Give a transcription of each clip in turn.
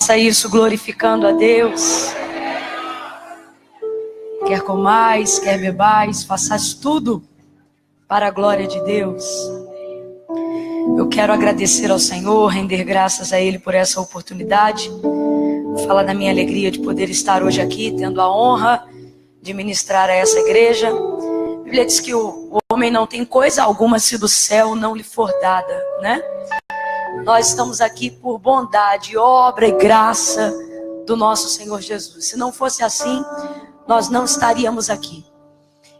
Faça isso glorificando a Deus. Quer comais, quer bebais, façais tudo para a glória de Deus. Eu quero agradecer ao Senhor, render graças a Ele por essa oportunidade. Falar da minha alegria de poder estar hoje aqui, tendo a honra de ministrar a essa igreja. A Bíblia diz que o homem não tem coisa alguma se do céu não lhe for dada, né? Nós estamos aqui por bondade, obra e graça do nosso Senhor Jesus. Se não fosse assim, nós não estaríamos aqui.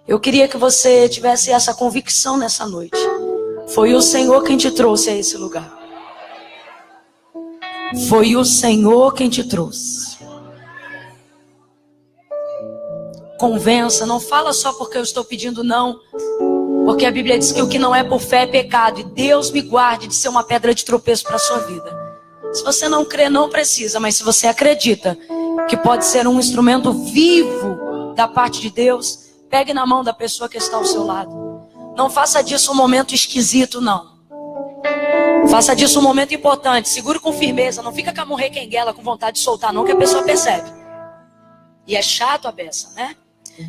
Eu queria que você tivesse essa convicção nessa noite. Foi o Senhor quem te trouxe a esse lugar. Foi o Senhor quem te trouxe. Convença, não fala só porque eu estou pedindo não. Porque a Bíblia diz que o que não é por fé é pecado. E Deus me guarde de ser uma pedra de tropeço para a sua vida. Se você não crê, não precisa. Mas se você acredita que pode ser um instrumento vivo da parte de Deus, pegue na mão da pessoa que está ao seu lado. Não faça disso um momento esquisito, não. Faça disso um momento importante. Segure com firmeza. Não fica com a mão requenguela com vontade de soltar, não, que a pessoa percebe. E é chato a beça, né?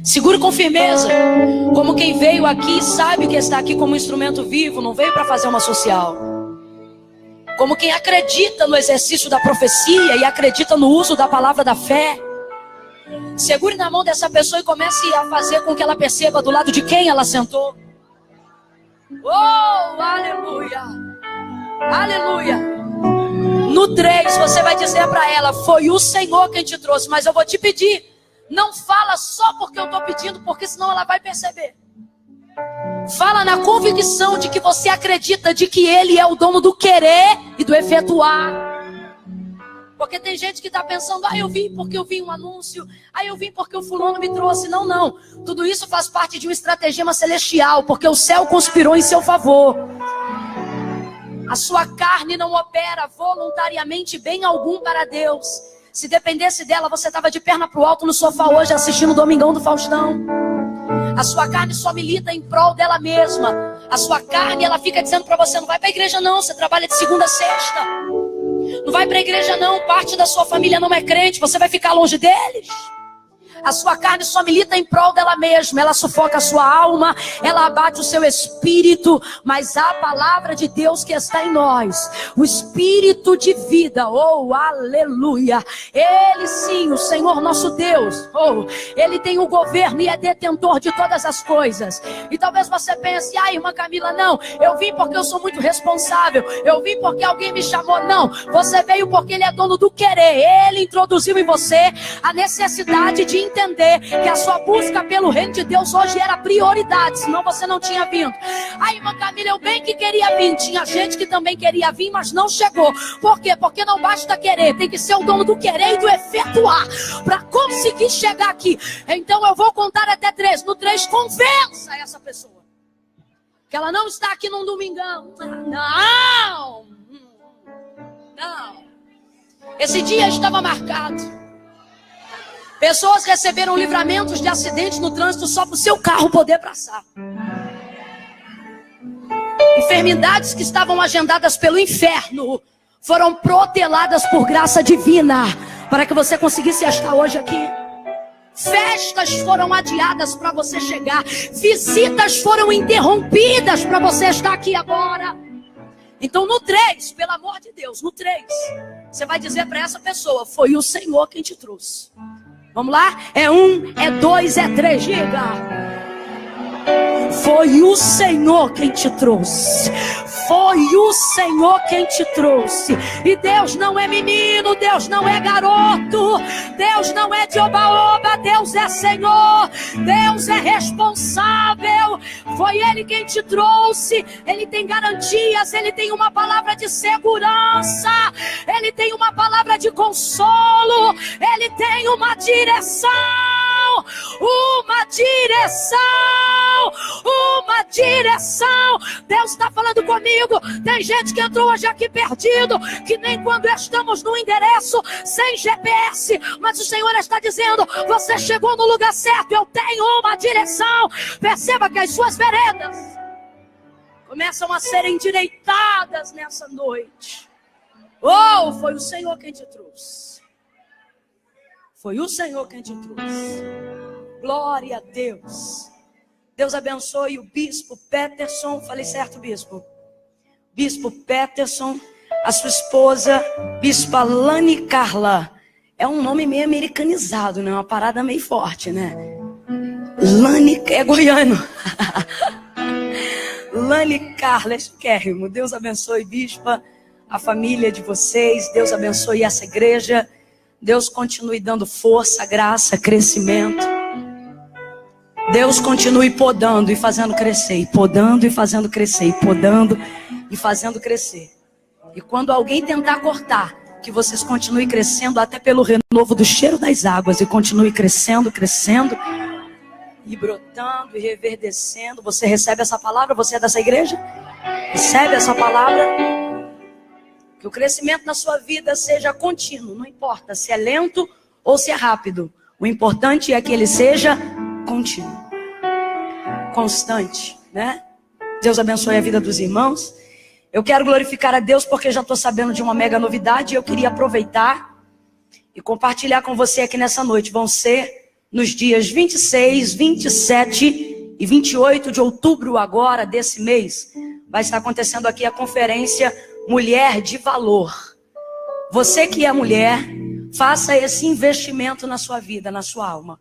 Segure com firmeza. Como quem veio aqui sabe que está aqui como um instrumento vivo, não veio para fazer uma social. Como quem acredita no exercício da profecia e acredita no uso da palavra da fé. Segure na mão dessa pessoa e comece a fazer com que ela perceba do lado de quem ela sentou. Oh, aleluia! Aleluia! No 3 você vai dizer para ela: foi o Senhor quem te trouxe. Mas eu vou te pedir, não fala só porque eu estou pedindo, porque senão ela vai perceber. Fala na convicção de que você acredita de que Ele é o dono do querer e do efetuar. Porque tem gente que está pensando: eu vim porque eu vi um anúncio, eu vim porque o fulano me trouxe. Não, não. Tudo isso faz parte de um estratagema celestial, porque o céu conspirou em seu favor. A sua carne não opera voluntariamente bem algum para Deus. Se dependesse dela, você estava de perna para o alto no sofá hoje assistindo o Domingão do Faustão. A sua carne só milita em prol dela mesma. A sua carne, ela fica dizendo para você: não vai para a igreja não, você trabalha de segunda a sexta. Não vai para a igreja não, parte da sua família não é crente, você vai ficar longe deles. A sua carne só milita em prol dela mesma. Ela sufoca a sua alma, ela abate o seu espírito. Mas a palavra de Deus que está em nós, o espírito de vida, oh aleluia, Ele sim, o Senhor nosso Deus, oh, Ele tem o governo e é detentor de todas as coisas. E talvez você pense: irmã Camila, não, eu vim porque eu sou muito responsável, eu vim porque alguém me chamou. Não, você veio porque Ele é dono do querer. Ele introduziu em você a necessidade de entender que a sua busca pelo reino de Deus hoje era prioridade, senão você não tinha vindo. Irmã Camila, eu bem que queria vir. Tinha gente que também queria vir, mas não chegou. Por quê? Porque não basta querer, tem que ser o dono do querer e do efetuar para conseguir chegar aqui. Então eu vou contar até 3. No 3, convença essa pessoa que ela não está aqui num domingão. Não. Esse dia estava marcado. Pessoas receberam livramentos de acidentes no trânsito só para o seu carro poder passar. Enfermidades que estavam agendadas pelo inferno foram proteladas por graça divina para que você conseguisse estar hoje aqui. Festas foram adiadas para você chegar. Visitas foram interrompidas para você estar aqui agora. Então no 3, pelo amor de Deus, no 3, você vai dizer para essa pessoa: foi o Senhor quem te trouxe. Vamos lá? É 1, é 2, é 3. Diga: foi o Senhor quem te trouxe. Foi o Senhor quem te trouxe. E Deus não é menino, Deus não é garoto, Deus não é de oba-oba, Deus é Senhor, Deus é responsável. Foi Ele quem te trouxe. Ele tem garantias, Ele tem uma palavra de segurança, Ele tem uma palavra de consolo, Ele tem uma direção. Uma direção, uma direção. Deus está falando comigo. Tem gente que entrou hoje aqui perdido, que nem quando estamos no endereço sem GPS, mas o Senhor está dizendo: você chegou no lugar certo, eu tenho uma direção. Perceba que as suas veredas começam a ser endireitadas nessa noite. Oh, foi o Senhor quem te trouxe. Foi o Senhor quem te trouxe. Glória a Deus. Deus abençoe o bispo Peterson. Falei certo, bispo? Bispo Peterson, a sua esposa, bispa Lani Carla. É um nome meio americanizado, né? Uma parada meio forte, né? Lani, é goiano. Lani Carla, esquérrimo. Deus abençoe, bispa, a família de vocês. Deus abençoe essa igreja. Deus continue dando força, graça, crescimento. Deus continue podando e fazendo crescer, e podando e fazendo crescer, e podando e fazendo crescer. E quando alguém tentar cortar, que vocês continuem crescendo até pelo renovo do cheiro das águas, e continue crescendo, crescendo, e brotando e reverdecendo. Você recebe essa palavra? Você é dessa igreja? Recebe essa palavra? Que o crescimento na sua vida seja contínuo, não importa se é lento ou se é rápido. O importante é que ele seja contínuo, constante, né? Deus abençoe a vida dos irmãos. Eu quero glorificar a Deus porque já estou sabendo de uma mega novidade. Eu queria aproveitar e compartilhar com você aqui nessa noite. Vão ser nos dias 26, 27 e 28 de outubro agora desse mês. Vai estar acontecendo aqui a conferência Mulher de Valor. Você que é mulher, faça esse investimento na sua vida, na sua alma.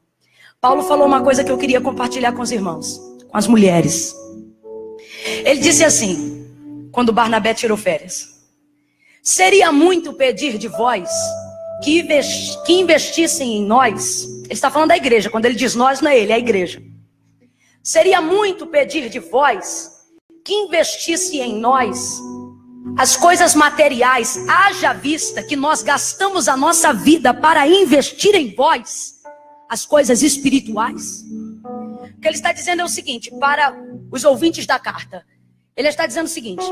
Paulo falou uma coisa que eu queria compartilhar com os irmãos, com as mulheres. Ele disse assim, quando Barnabé tirou férias: seria muito pedir de vós que investissem em nós. Ele está falando da igreja. Quando ele diz nós, não é ele, é a igreja. Seria muito pedir de vós que investisse em nós as coisas materiais, haja vista que nós gastamos a nossa vida para investir em vós as coisas espirituais. O que ele está dizendo é o seguinte, para os ouvintes da carta. Ele está dizendo o seguinte: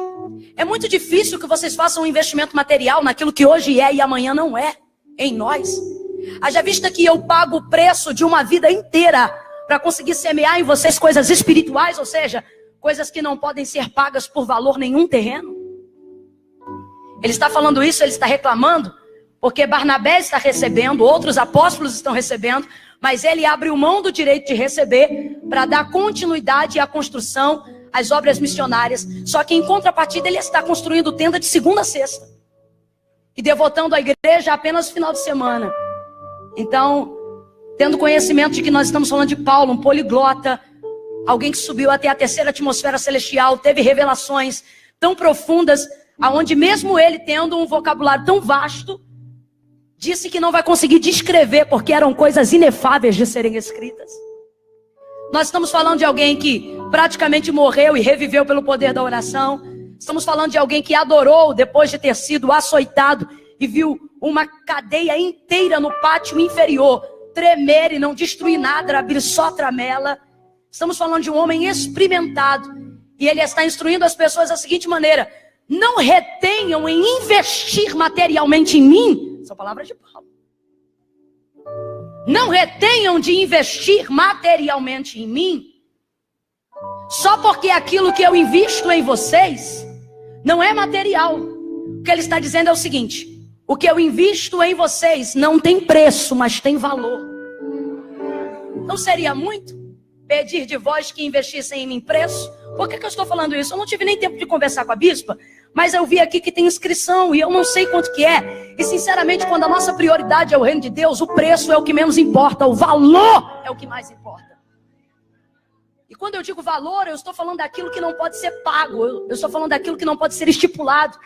é muito difícil que vocês façam um investimento material naquilo que hoje é e amanhã não é em nós. Haja vista que eu pago o preço de uma vida inteira para conseguir semear em vocês coisas espirituais, ou seja, coisas que não podem ser pagas por valor nenhum terreno. Ele está falando isso, ele está reclamando, porque Barnabé está recebendo, outros apóstolos estão recebendo, mas ele abriu mão do direito de receber para dar continuidade à construção, às obras missionárias. Só que em contrapartida ele está construindo tenda de segunda a sexta e devotando a igreja apenas no final de semana. Então, tendo conhecimento de que nós estamos falando de Paulo, um poliglota, alguém que subiu até a terceira atmosfera celestial, teve revelações tão profundas, aonde mesmo ele tendo um vocabulário tão vasto, disse que não vai conseguir descrever, porque eram coisas inefáveis de serem escritas. Nós estamos falando de alguém que praticamente morreu e reviveu pelo poder da oração. Estamos falando de alguém que adorou depois de ter sido açoitado e viu uma cadeia inteira no pátio inferior tremer e não destruir nada, abrir só tramela. Estamos falando de um homem experimentado, e ele está instruindo as pessoas da seguinte maneira: não retenham em investir materialmente em mim. São palavras de Paulo. Não retenham de investir materialmente em mim, só porque aquilo que eu invisto em vocês não é material. O que ele está dizendo é o seguinte: o que eu invisto em vocês não tem preço, mas tem valor. Não seria muito pedir de vós que investissem em mim preço? Por que eu estou falando isso? Eu não tive nem tempo de conversar com a bispa, mas eu vi aqui que tem inscrição e eu não sei quanto que é. E sinceramente, quando a nossa prioridade é o reino de Deus, o preço é o que menos importa, o valor é o que mais importa. E quando eu digo valor, eu estou falando daquilo que não pode ser pago, eu estou falando daquilo que não pode ser estipulado.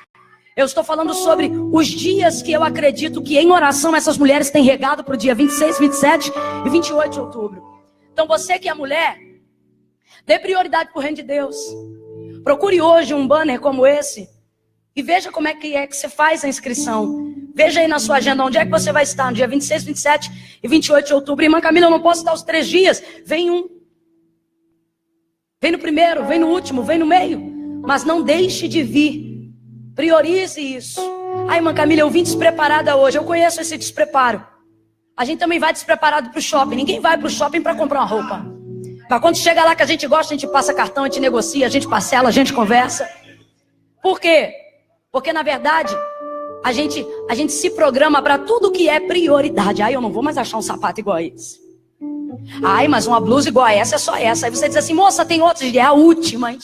Eu estou falando sobre os dias que eu acredito que em oração essas mulheres têm regado para o dia 26, 27 e 28 de outubro. Então você que é mulher, dê prioridade para o reino de Deus. Procure hoje um banner como esse e veja como é que você faz a inscrição. Veja aí na sua agenda onde é que você vai estar no dia 26, 27 e 28 de outubro. Irmã Camila, eu não posso estar os 3 dias. Vem um. Vem no primeiro, vem no último, vem no meio. Mas não deixe de vir. Priorize isso. Ai, irmã Camila, eu vim despreparada hoje. Eu conheço esse despreparo. A gente também vai despreparado para o shopping. Ninguém vai para o shopping para comprar uma roupa. Mas quando chega lá que a gente gosta, a gente passa cartão, a gente negocia, a gente parcela, a gente conversa. Por quê? Porque na verdade, A gente se programa para tudo que é prioridade. Ai, eu não vou mais achar um sapato igual a esse. Ai, mas uma blusa igual a essa é só essa. Aí você diz assim, moça, tem outras, é a última.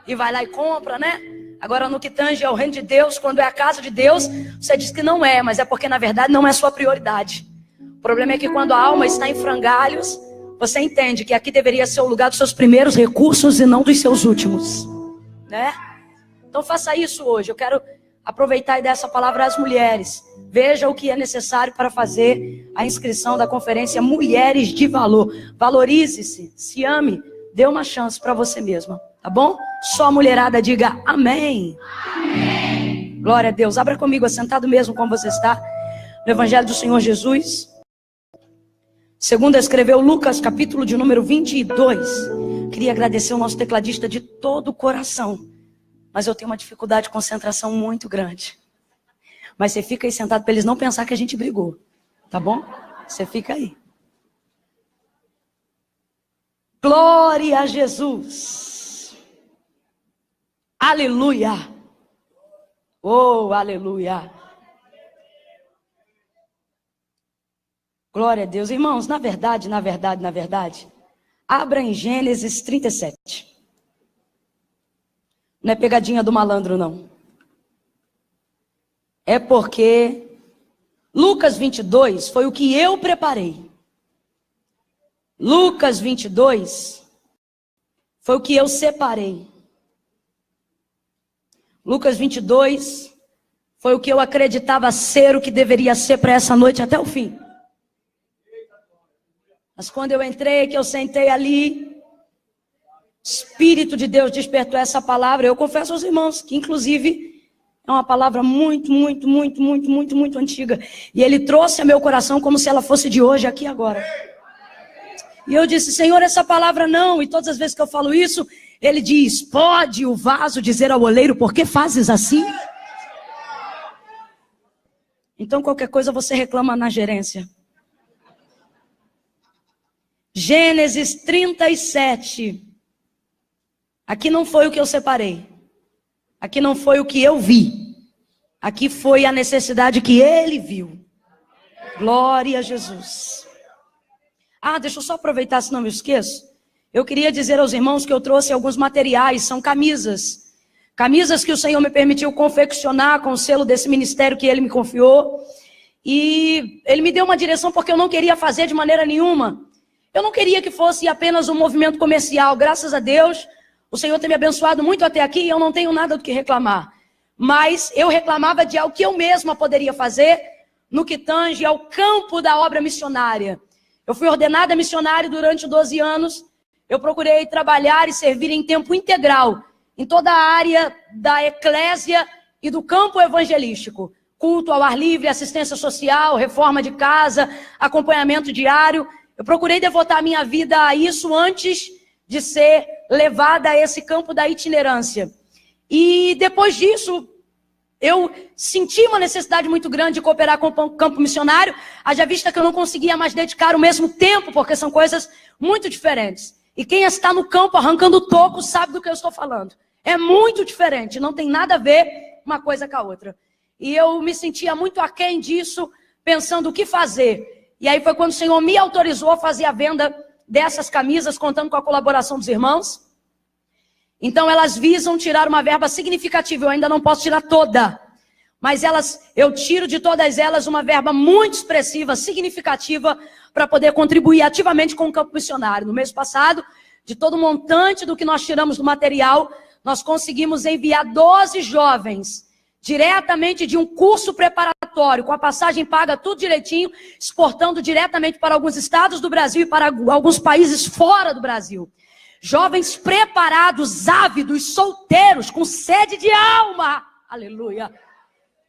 E vai lá e compra, né? Agora no que tange ao reino de Deus, quando é a casa de Deus, você diz que não é, mas é porque na verdade não é sua prioridade. O problema é que quando a alma está em frangalhos, você entende que aqui deveria ser o lugar dos seus primeiros recursos e não dos seus últimos, né? Então faça isso hoje. Eu quero aproveitar e dar essa palavra às mulheres. Veja o que é necessário para fazer a inscrição da conferência Mulheres de Valor. Valorize-se, se ame, dê uma chance para você mesma, tá bom? Só a mulherada diga amém. Amém. Glória a Deus. Abra comigo, assentado mesmo como você está, no Evangelho do Senhor Jesus. Segundo escreveu Lucas, capítulo de número 22. Queria agradecer o nosso tecladista de todo o coração. Mas eu tenho uma dificuldade de concentração muito grande. Mas você fica aí sentado para eles não pensar que a gente brigou. Tá bom? Você fica aí. Glória a Jesus. Aleluia. Oh, aleluia. Glória a Deus. Irmãos, na verdade, abra em Gênesis 37. Não é pegadinha do malandro, não. É porque Lucas 22 foi o que eu preparei. Lucas 22 foi o que eu separei. Lucas 22 foi o que eu acreditava ser o que deveria ser para essa noite até o fim. Mas quando eu entrei, que eu sentei ali, Espírito de Deus despertou essa palavra. Eu confesso aos irmãos que, inclusive, é uma palavra muito antiga. E ele trouxe a meu coração como se ela fosse de hoje, aqui agora. E eu disse, Senhor, essa palavra não. E todas as vezes que eu falo isso, ele diz, pode o vaso dizer ao oleiro, por que fazes assim? Então, qualquer coisa você reclama na gerência. Gênesis 37. Aqui não foi o que eu separei. Aqui não foi o que eu vi. Aqui foi a necessidade que ele viu. Glória a Jesus. Ah, deixa eu só aproveitar, se não me esqueço. Eu queria dizer aos irmãos que eu trouxe alguns materiais, são camisas. Camisas que o Senhor me permitiu confeccionar com o selo desse ministério que ele me confiou. E ele me deu uma direção porque eu não queria fazer de maneira nenhuma. Eu não queria que fosse apenas um movimento comercial. Graças a Deus, o Senhor tem me abençoado muito até aqui e eu não tenho nada do que reclamar. Mas eu reclamava de algo que eu mesma poderia fazer no que tange ao campo da obra missionária. Eu fui ordenada missionária durante 12 anos. Eu procurei trabalhar e servir em tempo integral em toda a área da eclésia e do campo evangelístico. Culto ao ar livre, assistência social, reforma de casa, acompanhamento diário. Eu procurei devotar a minha vida a isso antes de ser levada a esse campo da itinerância. E depois disso, eu senti uma necessidade muito grande de cooperar com o campo missionário, haja vista que eu não conseguia mais dedicar o mesmo tempo, porque são coisas muito diferentes. E quem está no campo arrancando toco sabe do que eu estou falando. É muito diferente, não tem nada a ver uma coisa com a outra. E eu me sentia muito aquém disso, pensando o que fazer. E aí foi quando o Senhor me autorizou a fazer a venda dessas camisas, contando com a colaboração dos irmãos. Então elas visam tirar uma verba significativa, eu ainda não posso tirar toda. Mas eu tiro de todas elas uma verba muito expressiva, significativa, para poder contribuir ativamente com o campo missionário. No mês passado, de todo o montante do que nós tiramos do material, nós conseguimos enviar 12 jovens diretamente de um curso preparatório, com a passagem paga, tudo direitinho, exportando diretamente para alguns estados do Brasil e para alguns países fora do Brasil. Jovens preparados, ávidos, solteiros, com sede de alma. Aleluia.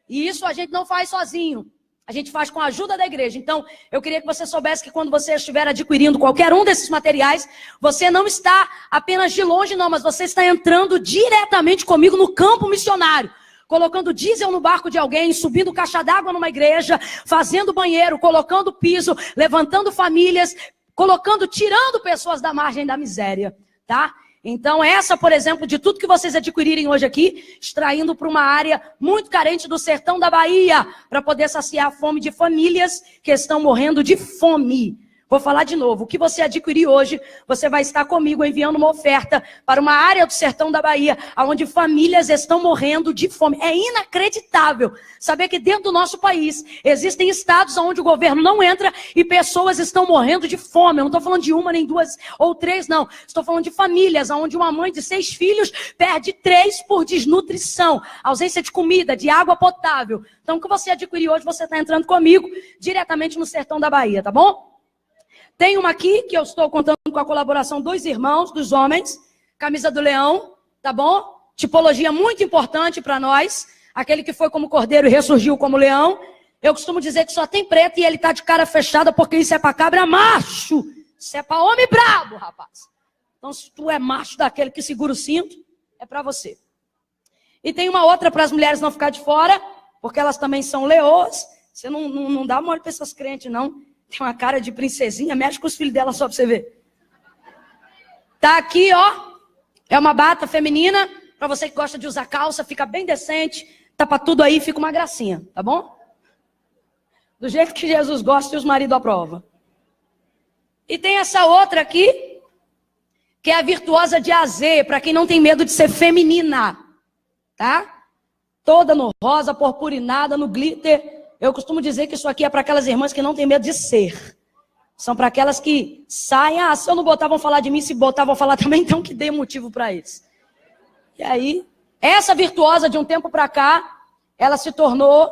E isso a gente não faz sozinho. A gente faz com a ajuda da igreja. Então, eu queria que você soubesse que quando você estiver adquirindo qualquer um desses materiais, você não está apenas de longe, não, mas você está entrando diretamente comigo no campo missionário. Colocando diesel no barco de alguém, subindo caixa d'água numa igreja, fazendo banheiro, colocando piso, levantando famílias, tirando pessoas da margem da miséria, tá? Então essa, por exemplo, de tudo que vocês adquirirem hoje aqui, extraindo para uma área muito carente do sertão da Bahia, para poder saciar a fome de famílias que estão morrendo de fome. Vou falar de novo, o que você adquirir hoje, você vai estar comigo enviando uma oferta para uma área do sertão da Bahia, onde famílias estão morrendo de fome. É inacreditável saber que dentro do nosso país existem estados onde o governo não entra e pessoas estão morrendo de fome. Eu não estou falando de uma, nem duas ou três, não. Estou falando de famílias onde uma mãe de 6 filhos perde 3 por desnutrição, ausência de comida, de água potável. Então o que você adquirir hoje, você está entrando comigo diretamente no sertão da Bahia, tá bom? Tem uma aqui que eu estou contando com a colaboração dos irmãos, dos homens. Camisa do leão, tá bom? Tipologia muito importante para nós. Aquele que foi como cordeiro e ressurgiu como leão. Eu costumo dizer que só tem preto e ele tá de cara fechada porque isso é para cabra macho. Isso é para homem brabo, rapaz. Então se tu é macho daquele que segura o cinto, é para você. E tem uma outra para as mulheres não ficar de fora, porque elas também são leoas. Você não dá mole para essas crentes, não. Tem uma cara de princesinha, mexe com os filhos dela só pra você ver. Tá aqui, ó. É uma bata feminina. Pra você que gosta de usar calça, fica bem decente. Tapa tudo aí, fica uma gracinha, tá bom? Do jeito que Jesus gosta e os maridos aprovam. E tem essa outra aqui, que é a virtuosa de azer, pra quem não tem medo de ser feminina. Tá? Toda no rosa, purpurinada, no glitter. Eu costumo dizer que isso aqui é para aquelas irmãs que não têm medo de ser. São para aquelas que saem, se eu não botar, vão falar de mim, se botar, vão falar também, então que dê motivo para isso. E aí, essa virtuosa de um tempo para cá, ela se tornou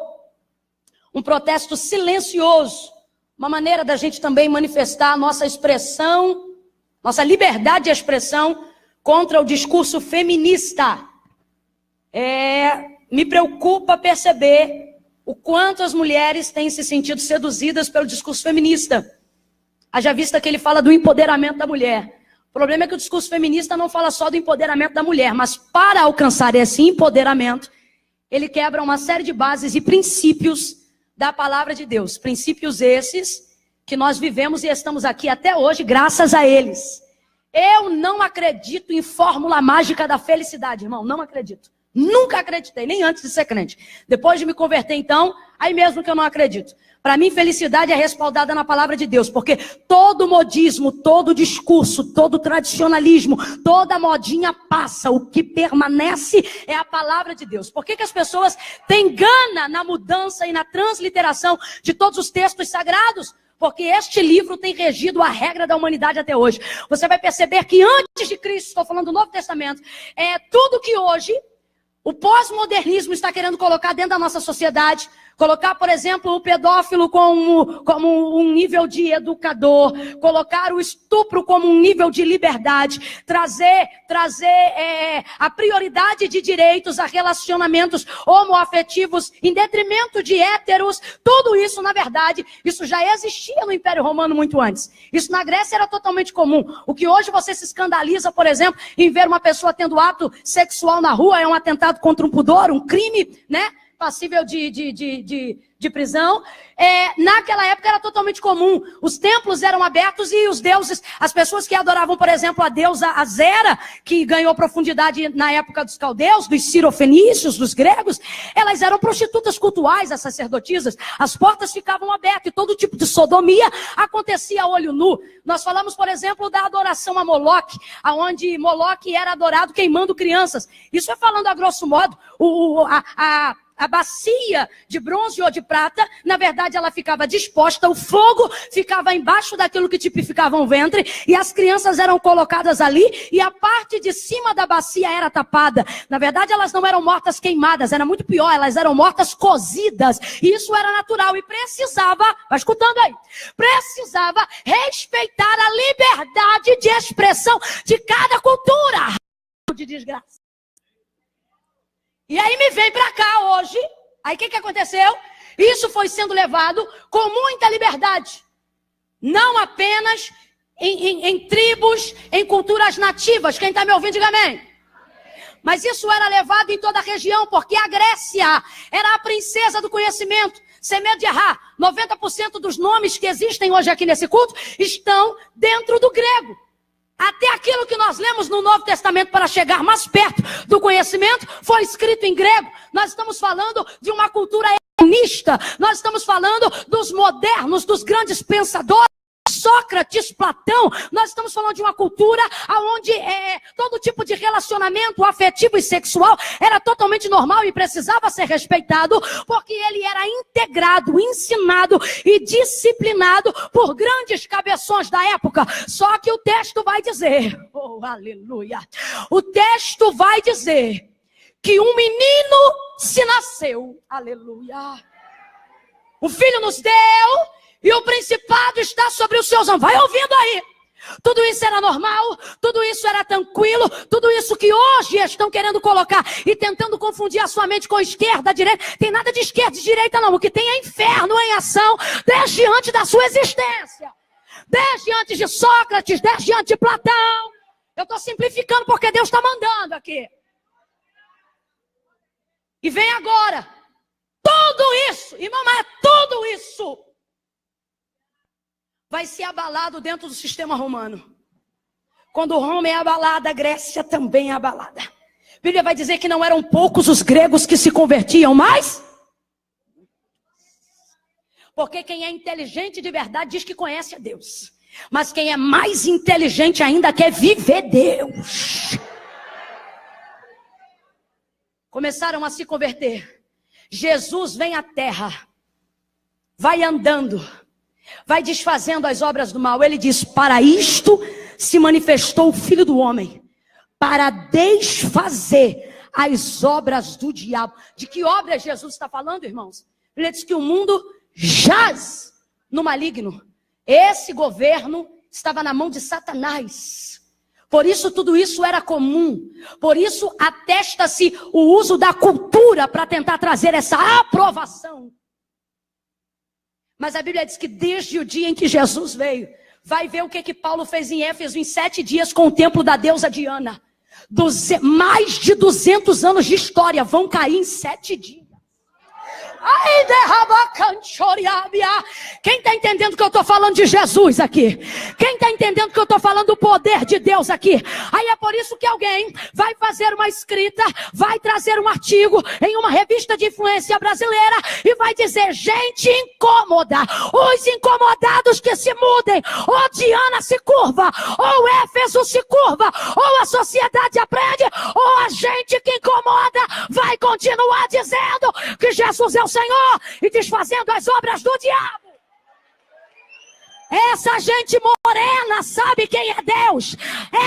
um protesto silencioso. Uma maneira da gente também manifestar a nossa expressão, nossa liberdade de expressão contra o discurso feminista. Me preocupa perceber o quanto as mulheres têm se sentido seduzidas pelo discurso feminista. Haja vista que ele fala do empoderamento da mulher. O problema é que o discurso feminista não fala só do empoderamento da mulher, mas para alcançar esse empoderamento, ele quebra uma série de bases e princípios da palavra de Deus. Princípios esses que nós vivemos e estamos aqui até hoje graças a eles. Eu não acredito em fórmula mágica da felicidade, irmão, não acredito. Nunca acreditei, nem antes de ser crente. Depois de me converter, então, aí mesmo que eu não acredito. Para mim, felicidade é respaldada na palavra de Deus, porque todo modismo, todo discurso, todo tradicionalismo, toda modinha passa. O que permanece é a palavra de Deus. Por que as pessoas têm gana na mudança e na transliteração de todos os textos sagrados? Porque este livro tem regido a regra da humanidade até hoje. Você vai perceber que antes de Cristo, estou falando do Novo Testamento, tudo que hoje o pós-modernismo está querendo colocar dentro da nossa sociedade, colocar, por exemplo, o pedófilo como um nível de educador, colocar o estupro como um nível de liberdade, trazer a prioridade de direitos a relacionamentos homoafetivos em detrimento de héteros, tudo isso, na verdade, isso já existia no Império Romano muito antes. Isso na Grécia era totalmente comum. O que hoje você se escandaliza, por exemplo, em ver uma pessoa tendo ato sexual na rua, é um atentado contra um pudor, um crime, né? Passível de prisão. Naquela época era totalmente comum. Os templos eram abertos e os deuses, as pessoas que adoravam, por exemplo, a deusa Azera, que ganhou profundidade na época dos caldeus, dos cirofenícios, dos gregos, elas eram prostitutas cultuais, as sacerdotisas. As portas ficavam abertas e todo tipo de sodomia acontecia a olho nu. Nós falamos, por exemplo, da adoração a Moloque, onde Moloque era adorado queimando crianças. Isso é falando a grosso modo. A bacia de bronze ou de prata, na verdade ela ficava disposta, o fogo ficava embaixo daquilo que tipificava um ventre, e as crianças eram colocadas ali, e a parte de cima da bacia era tapada. Na verdade elas não eram mortas queimadas, era muito pior, elas eram mortas cozidas, e isso era natural, e precisava, vai escutando aí, precisava respeitar a liberdade de expressão de cada cultura. De desgraça. E aí me vem para cá hoje, aí o que aconteceu? Isso foi sendo levado com muita liberdade. Não apenas em tribos, em culturas nativas. Quem está me ouvindo, diga amém. Mas isso era levado em toda a região, porque a Grécia era a princesa do conhecimento. Sem medo de errar, 90% dos nomes que existem hoje aqui nesse culto estão dentro do grego. Até aquilo que nós lemos no Novo Testamento para chegar mais perto do conhecimento foi escrito em grego. Nós estamos falando de uma cultura helenista. Nós estamos falando dos modernos, dos grandes pensadores. Sócrates, Platão. Nós estamos falando de uma cultura onde todo tipo de relacionamento afetivo e sexual era totalmente normal e precisava ser respeitado, porque ele era integrado, ensinado e disciplinado por grandes cabeções da época. Só que o texto vai dizer, oh aleluia, o texto vai dizer que um menino se nasceu, aleluia, um filho nos deu, e o principado está sobre os seus ombros. Vai ouvindo aí. Tudo isso era normal, tudo isso era tranquilo, tudo isso que hoje estão querendo colocar e tentando confundir a sua mente com esquerda, direita. Tem nada de esquerda e direita não. O que tem é inferno em ação desde antes da sua existência. Desde antes de Sócrates, desde antes de Platão. Eu estou simplificando porque Deus está mandando aqui. E vem agora. Tudo isso, irmão, mas tudo isso vai ser abalado dentro do sistema romano. Quando Roma é abalada, a Grécia também é abalada. A Bíblia vai dizer que não eram poucos os gregos que se convertiam, mas... Porque quem é inteligente de verdade diz que conhece a Deus. Mas quem é mais inteligente ainda quer viver Deus. Começaram a se converter. Jesus vem à terra. Vai andando. Vai desfazendo as obras do mal. Ele diz, para isto se manifestou o Filho do Homem, para desfazer as obras do diabo. De que obras Jesus está falando, irmãos? Ele diz que o mundo jaz no maligno. Esse governo estava na mão de Satanás. Por isso tudo isso era comum. Por isso atesta-se o uso da cultura para tentar trazer essa aprovação. Mas a Bíblia diz que desde o dia em que Jesus veio, vai ver o que Paulo fez em Éfeso em 7 dias com o templo da deusa Diana. Mais de 200 anos de história vão cair em 7 dias. Quem está entendendo que eu estou falando de Jesus aqui? Quem está entendendo que eu estou falando do poder de Deus aqui? Aí é por isso que alguém vai fazer uma escrita, vai trazer um artigo em uma revista de influência brasileira e vai dizer, gente incômoda, os incomodados que se mudem, ou Diana se curva, ou Éfeso se curva, ou a sociedade aprende, ou a gente que incomoda vai continuar dizendo que Jesus é o Senhor e desfazendo as obras do diabo. Essa gente morena sabe quem é Deus.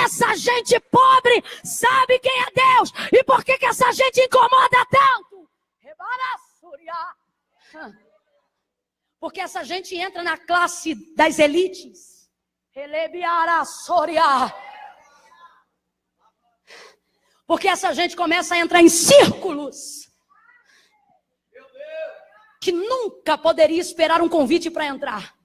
Essa gente pobre sabe quem é Deus. E por que essa gente incomoda tanto? Porque essa gente entra na classe das elites. Porque essa gente começa a entrar em círculos que nunca poderia esperar um convite para entrar.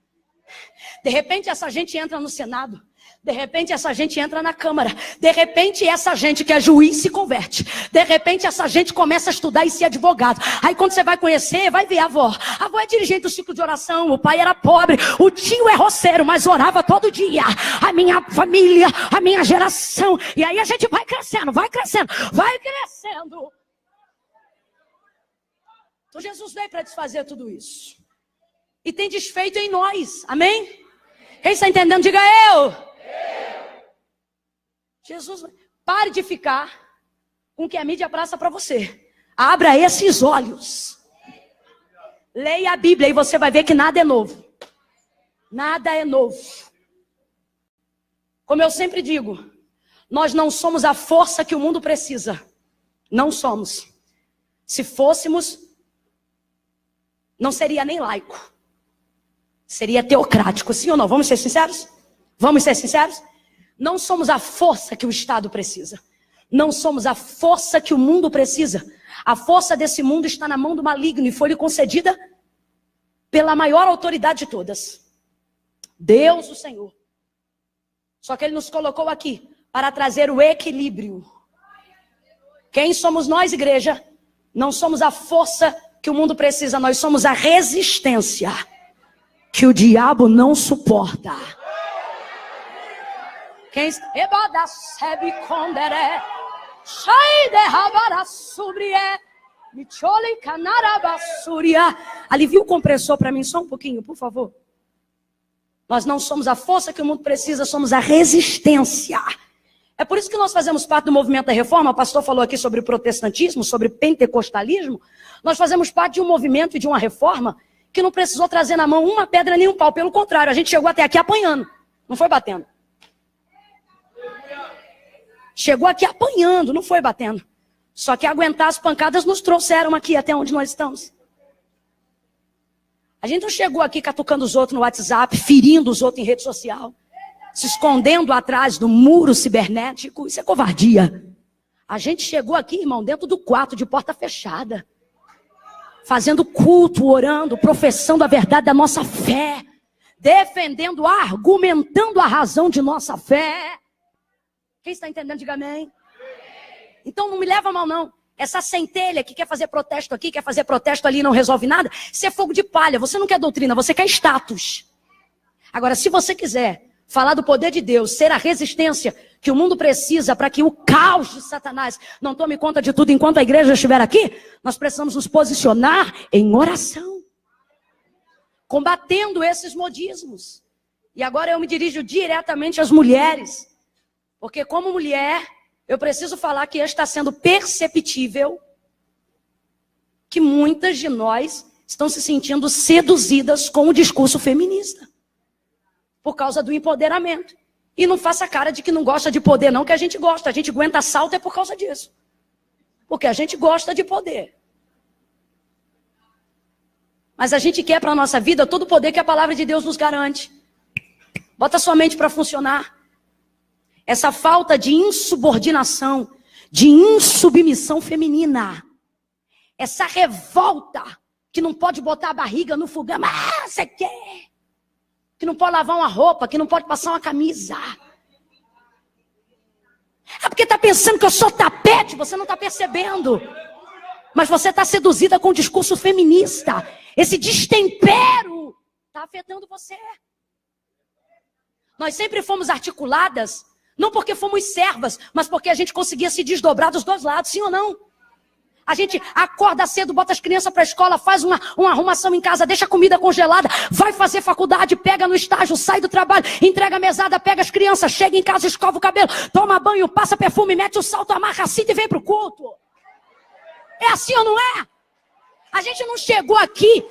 De repente essa gente entra no Senado. De repente essa gente entra na Câmara. De repente essa gente que é juiz se converte. De repente essa gente começa a estudar e ser advogado. Aí quando você vai conhecer, vai ver a avó. A avó é dirigente do ciclo de oração. O pai era pobre. O tio é roceiro, mas orava todo dia. A minha família, a minha geração. E aí a gente vai crescendo, vai crescendo, vai crescendo. Então Jesus veio para desfazer tudo isso. E tem desfeito em nós. Amém? Quem está entendendo? Diga eu. Jesus, pare de ficar com o que a mídia passa para você. Abra esses olhos. Leia a Bíblia e você vai ver que nada é novo. Nada é novo. Como eu sempre digo, nós não somos a força que o mundo precisa. Não somos. Se fôssemos, não seria nem laico. Seria teocrático, sim ou não? Vamos ser sinceros? Vamos ser sinceros? Não somos a força que o Estado precisa. Não somos a força que o mundo precisa. A força desse mundo está na mão do maligno e foi-lhe concedida pela maior autoridade de todas. Deus, o Senhor. Só que Ele nos colocou aqui para trazer o equilíbrio. Quem somos nós, igreja? Não somos a força que o mundo precisa, nós somos a resistência que o diabo não suporta. Quem ebada sebe condere, shai de rabara subrie, michole canarabassuria. Alivia o compressor para mim só um pouquinho, por favor. Nós não somos a força que o mundo precisa, somos a resistência. É por isso que nós fazemos parte do movimento da reforma. O pastor falou aqui sobre o protestantismo, sobre o pentecostalismo. Nós fazemos parte de um movimento e de uma reforma que não precisou trazer na mão uma pedra nem um pau. Pelo contrário, a gente chegou até aqui apanhando, não foi batendo. Chegou aqui apanhando, não foi batendo. Só que aguentar as pancadas nos trouxeram aqui até onde nós estamos. A gente não chegou aqui catucando os outros no WhatsApp, ferindo os outros em rede social, se escondendo atrás do muro cibernético. Isso é covardia. A gente chegou aqui, irmão, dentro do quarto, de porta fechada, fazendo culto, orando, professando a verdade da nossa fé, defendendo, argumentando a razão de nossa fé. Quem está entendendo, diga amém. Então não me leva a mal, não. Essa centelha que quer fazer protesto aqui, quer fazer protesto ali e não resolve nada, isso é fogo de palha. Você não quer doutrina, você quer status. Agora, se você quiser falar do poder de Deus, ser a resistência que o mundo precisa para que o caos de Satanás não tome conta de tudo enquanto a igreja estiver aqui, nós precisamos nos posicionar em oração, combatendo esses modismos. E agora eu me dirijo diretamente às mulheres, porque como mulher, eu preciso falar que está sendo perceptível que muitas de nós estão se sentindo seduzidas com o discurso feminista, por causa do empoderamento. E não faça cara de que não gosta de poder, não, que a gente gosta. A gente aguenta assalto é por causa disso. Porque a gente gosta de poder. Mas a gente quer para a nossa vida todo o poder que a palavra de Deus nos garante. Bota sua mente para funcionar. Essa falta de insubordinação, de insubmissão feminina, essa revolta que não pode botar a barriga no fogão, mas você quer, que não pode lavar uma roupa, que não pode passar uma camisa. É porque está pensando que eu sou tapete, você não está percebendo. Mas você está seduzida com o discurso feminista. Esse destempero está afetando você. Nós sempre fomos articuladas, não porque fomos servas, mas porque a gente conseguia se desdobrar dos dois lados, sim ou não? A gente acorda cedo, bota as crianças para a escola, faz uma arrumação em casa, deixa a comida congelada, vai fazer faculdade, pega no estágio, sai do trabalho, entrega a mesada, pega as crianças, chega em casa, escova o cabelo, toma banho, passa perfume, mete o salto, amarra a cinta e vem para o culto. É assim ou não é? A gente não chegou aqui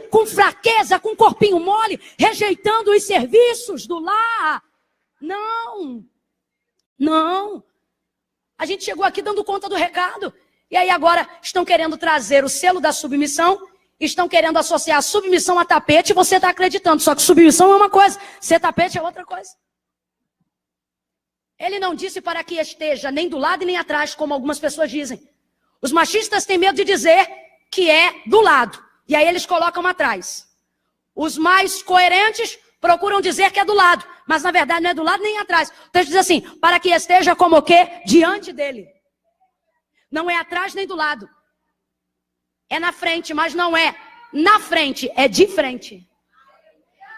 com fraqueza, com corpinho mole, rejeitando os serviços do lar. Não, não. A gente chegou aqui dando conta do recado. E aí agora estão querendo trazer o selo da submissão, estão querendo associar a submissão a tapete, e você está acreditando. Só que submissão é uma coisa, ser tapete é outra coisa. Ele não disse para que esteja nem do lado e nem atrás, como algumas pessoas dizem. Os machistas têm medo de dizer que é do lado, e aí eles colocam atrás. Os mais coerentes procuram dizer que é do lado, mas na verdade não é do lado nem atrás. O texto diz assim, para que esteja como o quê? Diante dele. Não é atrás nem do lado. É na frente, mas não é na frente, é de frente.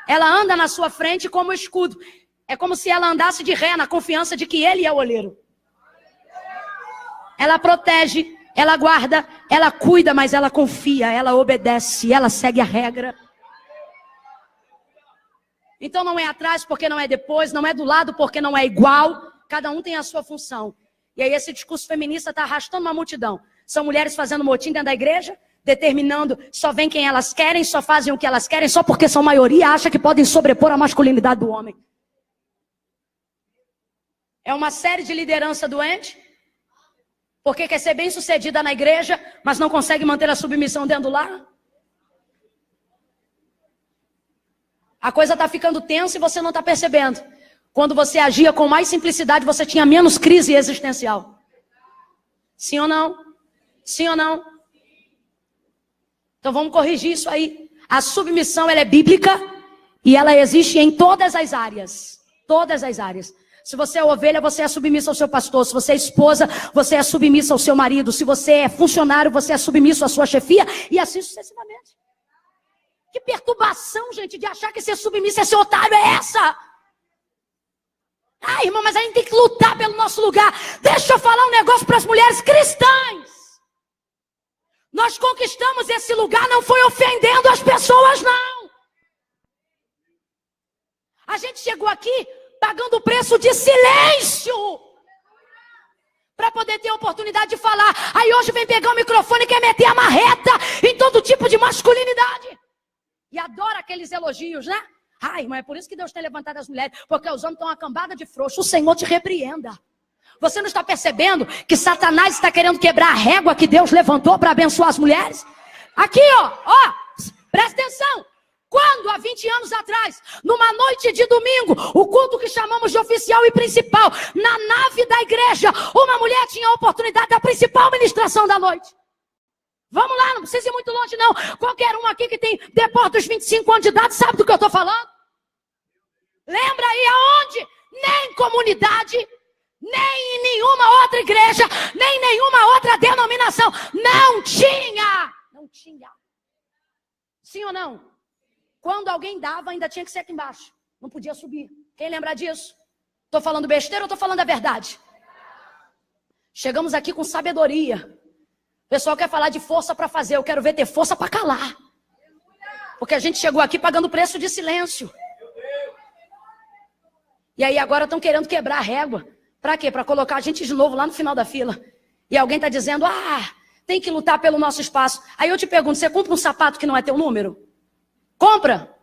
Ela anda na sua frente como escudo. É como se ela andasse de ré, na confiança de que ele é o olheiro. Ela protege, ela guarda, ela cuida, mas ela confia, ela obedece, ela segue a regra. Então não é atrás porque não é depois, não é do lado porque não é igual. Cada um tem a sua função. E aí esse discurso feminista está arrastando uma multidão. São mulheres fazendo motim dentro da igreja, determinando, só vem quem elas querem, só fazem o que elas querem, só porque são maioria, acham que podem sobrepor a masculinidade do homem. É uma série de liderança doente, porque quer ser bem sucedida na igreja, mas não consegue manter a submissão dentro do lar. A coisa está ficando tensa e você não está percebendo. Quando você agia com mais simplicidade, você tinha menos crise existencial. Sim ou não? Sim ou não? Então vamos corrigir isso aí. A submissão, ela é bíblica e ela existe em todas as áreas. Todas as áreas. Se você é ovelha, você é submissa ao seu pastor. Se você é esposa, você é submissa ao seu marido. Se você é funcionário, você é submisso à sua chefia. E assim sucessivamente. Que perturbação, gente, de achar que ser submissa é ser otário, é essa? Ah, irmão, mas a gente tem que lutar pelo nosso lugar. Deixa eu falar um negócio para as mulheres cristãs. Nós conquistamos esse lugar, não foi ofendendo as pessoas, não. A gente chegou aqui pagando o preço de silêncio para poder ter a oportunidade de falar. Aí hoje vem pegar o microfone e quer meter a marreta em todo tipo de masculinidade. E adora aqueles elogios, né? Ai, irmão, é por isso que Deus tem levantado as mulheres, porque os homens estão uma cambada de frouxo. O Senhor te repreenda. Você não está percebendo que Satanás está querendo quebrar a régua que Deus levantou para abençoar as mulheres? Aqui, ó, presta atenção. Quando, há 20 anos atrás, numa noite de domingo, o culto que chamamos de oficial e principal, na nave da igreja, uma mulher tinha a oportunidade da principal ministração da noite. Vamos lá, não precisa ir muito longe não. Qualquer um aqui que tem depois dos 25 anos de idade sabe do que eu estou falando? Lembra aí aonde? Nem comunidade, nem em nenhuma outra igreja, nem em nenhuma outra denominação. Não tinha. Não tinha. Sim ou não? Quando alguém dava, ainda tinha que ser aqui embaixo. Não podia subir. Quem lembra disso? Estou falando besteira ou estou falando a verdade? Chegamos aqui com sabedoria. O pessoal quer falar de força para fazer. Eu quero ver ter força para calar. Porque a gente chegou aqui pagando preço de silêncio. E aí agora estão querendo quebrar a régua. Para quê? Para colocar a gente de novo lá no final da fila. E alguém está dizendo, tem que lutar pelo nosso espaço. Aí eu te pergunto, você compra um sapato que não é teu número? Compra.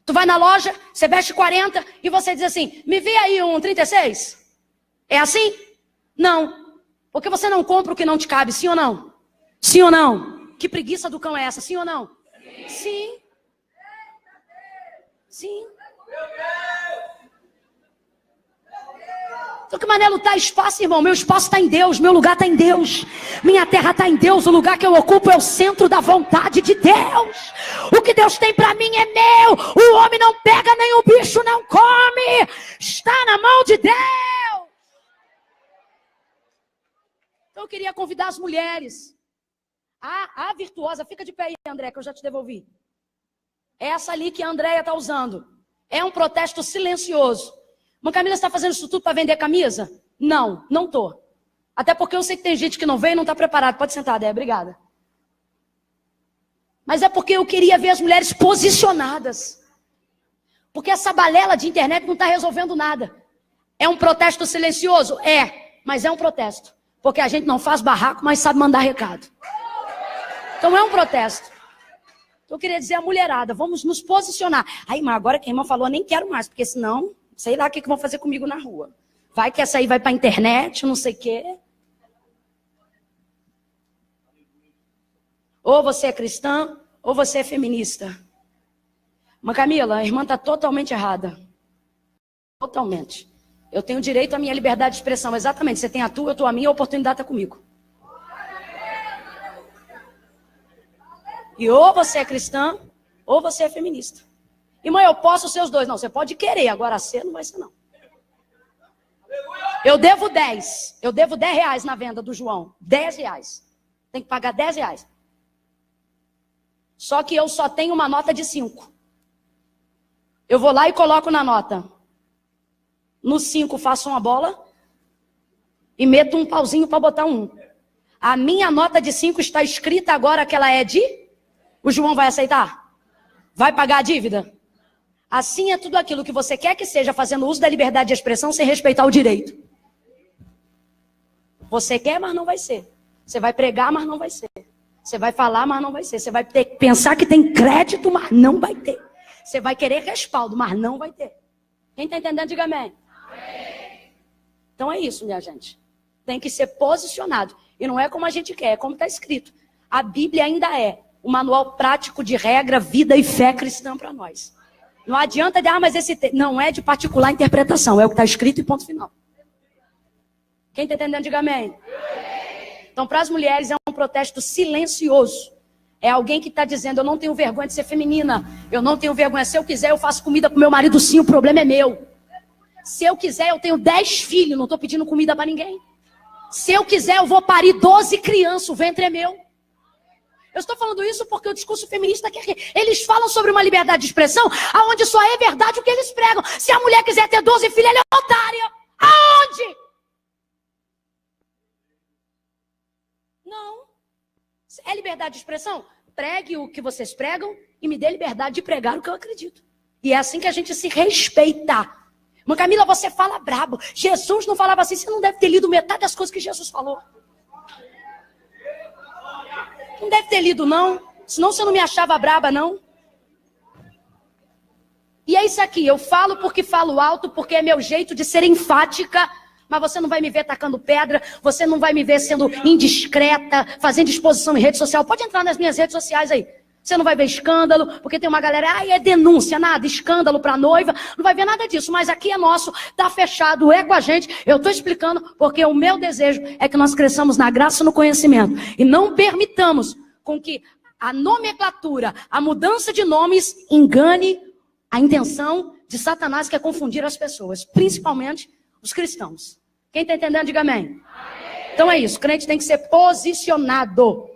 Tu vai na loja, você veste 40 e você diz assim, me vê aí um 36. É assim? Não. Porque você não compra o que não te cabe, sim ou não? Sim ou não? Que preguiça do cão é essa, sim ou não? Sim. Sim. Então que maneira lutar espaço, irmão? Meu espaço está em Deus, meu lugar está em Deus. Minha terra está em Deus, o lugar que eu ocupo é o centro da vontade de Deus. O que Deus tem para mim é meu. O homem não pega, nem o bicho não come. Está na mão de Deus. Então eu queria convidar as mulheres. A virtuosa, fica de pé aí, André, que eu já te devolvi. É essa ali que a Andréia está usando. É um protesto silencioso. Mas Camila, você está fazendo isso tudo para vender camisa? Não, não estou. Até porque eu sei que tem gente que não vem e não está preparado. Pode sentar, Débora, obrigada. Mas é porque eu queria ver as mulheres posicionadas. Porque essa balela de internet não está resolvendo nada. É um protesto silencioso? É, mas é um protesto. Porque a gente não faz barraco, mas sabe mandar recado. Então é um protesto. Então eu queria dizer a mulherada, vamos nos posicionar. Aí, mas agora que a irmã falou, eu nem quero mais, porque senão, sei lá o que vão fazer comigo na rua. Vai que essa aí vai para a internet, não sei o quê. Ou você é cristã, ou você é feminista. Mas Camila, a irmã está totalmente errada. Totalmente. Eu tenho direito à minha liberdade de expressão. Exatamente, você tem a tua, eu tenho a minha, a oportunidade está comigo. E ou você é cristã, ou você é feminista. Irmã, eu posso ser os dois. Não, você pode querer, agora ser não vai ser não. Eu devo 10. Eu devo 10 reais na venda do João. 10 reais. Tem que pagar 10 reais. Só que eu só tenho uma nota de 5. Eu vou lá e coloco na nota. No 5 faço uma bola e meto um pauzinho para botar um. A minha nota de 5 está escrita agora que ela é de... O João vai aceitar? Vai pagar a dívida? Assim é tudo aquilo que você quer que seja, fazendo uso da liberdade de expressão sem respeitar o direito. Você quer, mas não vai ser. Você vai pregar, mas não vai ser. Você vai falar, mas não vai ser. Você vai ter que pensar que tem crédito, mas não vai ter. Você vai querer respaldo, mas não vai ter. Quem está entendendo, diga amém. Amém. Então é isso, minha gente. Tem que ser posicionado. E não é como a gente quer, é como está escrito. A Bíblia ainda é um manual prático de regra, vida e fé cristã para nós. Não adianta de, mas esse não é de particular interpretação, é o que está escrito e ponto final. Quem está entendendo, diga amém. Então, para as mulheres é um protesto silencioso. É alguém que está dizendo, eu não tenho vergonha de ser feminina, eu não tenho vergonha, se eu quiser eu faço comida para o meu marido sim, o problema é meu. Se eu quiser eu tenho 10 filhos, não estou pedindo comida para ninguém. Se eu quiser eu vou parir 12 crianças, o ventre é meu. Eu estou falando isso porque o discurso feminista eles falam sobre uma liberdade de expressão, aonde só é verdade o que eles pregam. Se a mulher quiser ter 12 filhos, ela é otária. Aonde? Não. É liberdade de expressão? Pregue o que vocês pregam e me dê liberdade de pregar o que eu acredito. E é assim que a gente se respeita. Mas Camila, você fala brabo. Jesus não falava assim. Você não deve ter lido metade das coisas que Jesus falou. Não deve ter lido, não. Senão você não me achava braba, não. E é isso aqui. Eu falo porque falo alto, porque é meu jeito de ser enfática. Mas você não vai me ver tacando pedra. Você não vai me ver sendo indiscreta, fazendo exposição em rede social. Pode entrar nas minhas redes sociais aí. Você não vai ver escândalo, porque tem uma galera, é denúncia, nada, escândalo pra noiva, não vai ver nada disso, mas aqui é nosso, tá fechado, é com a gente. Eu tô explicando porque o meu desejo é que nós cresçamos na graça e no conhecimento, e não permitamos com que a nomenclatura, a mudança de nomes engane a intenção de Satanás, que é confundir as pessoas, principalmente os cristãos. Quem tá entendendo, diga amém. Então é isso, o crente tem que ser posicionado.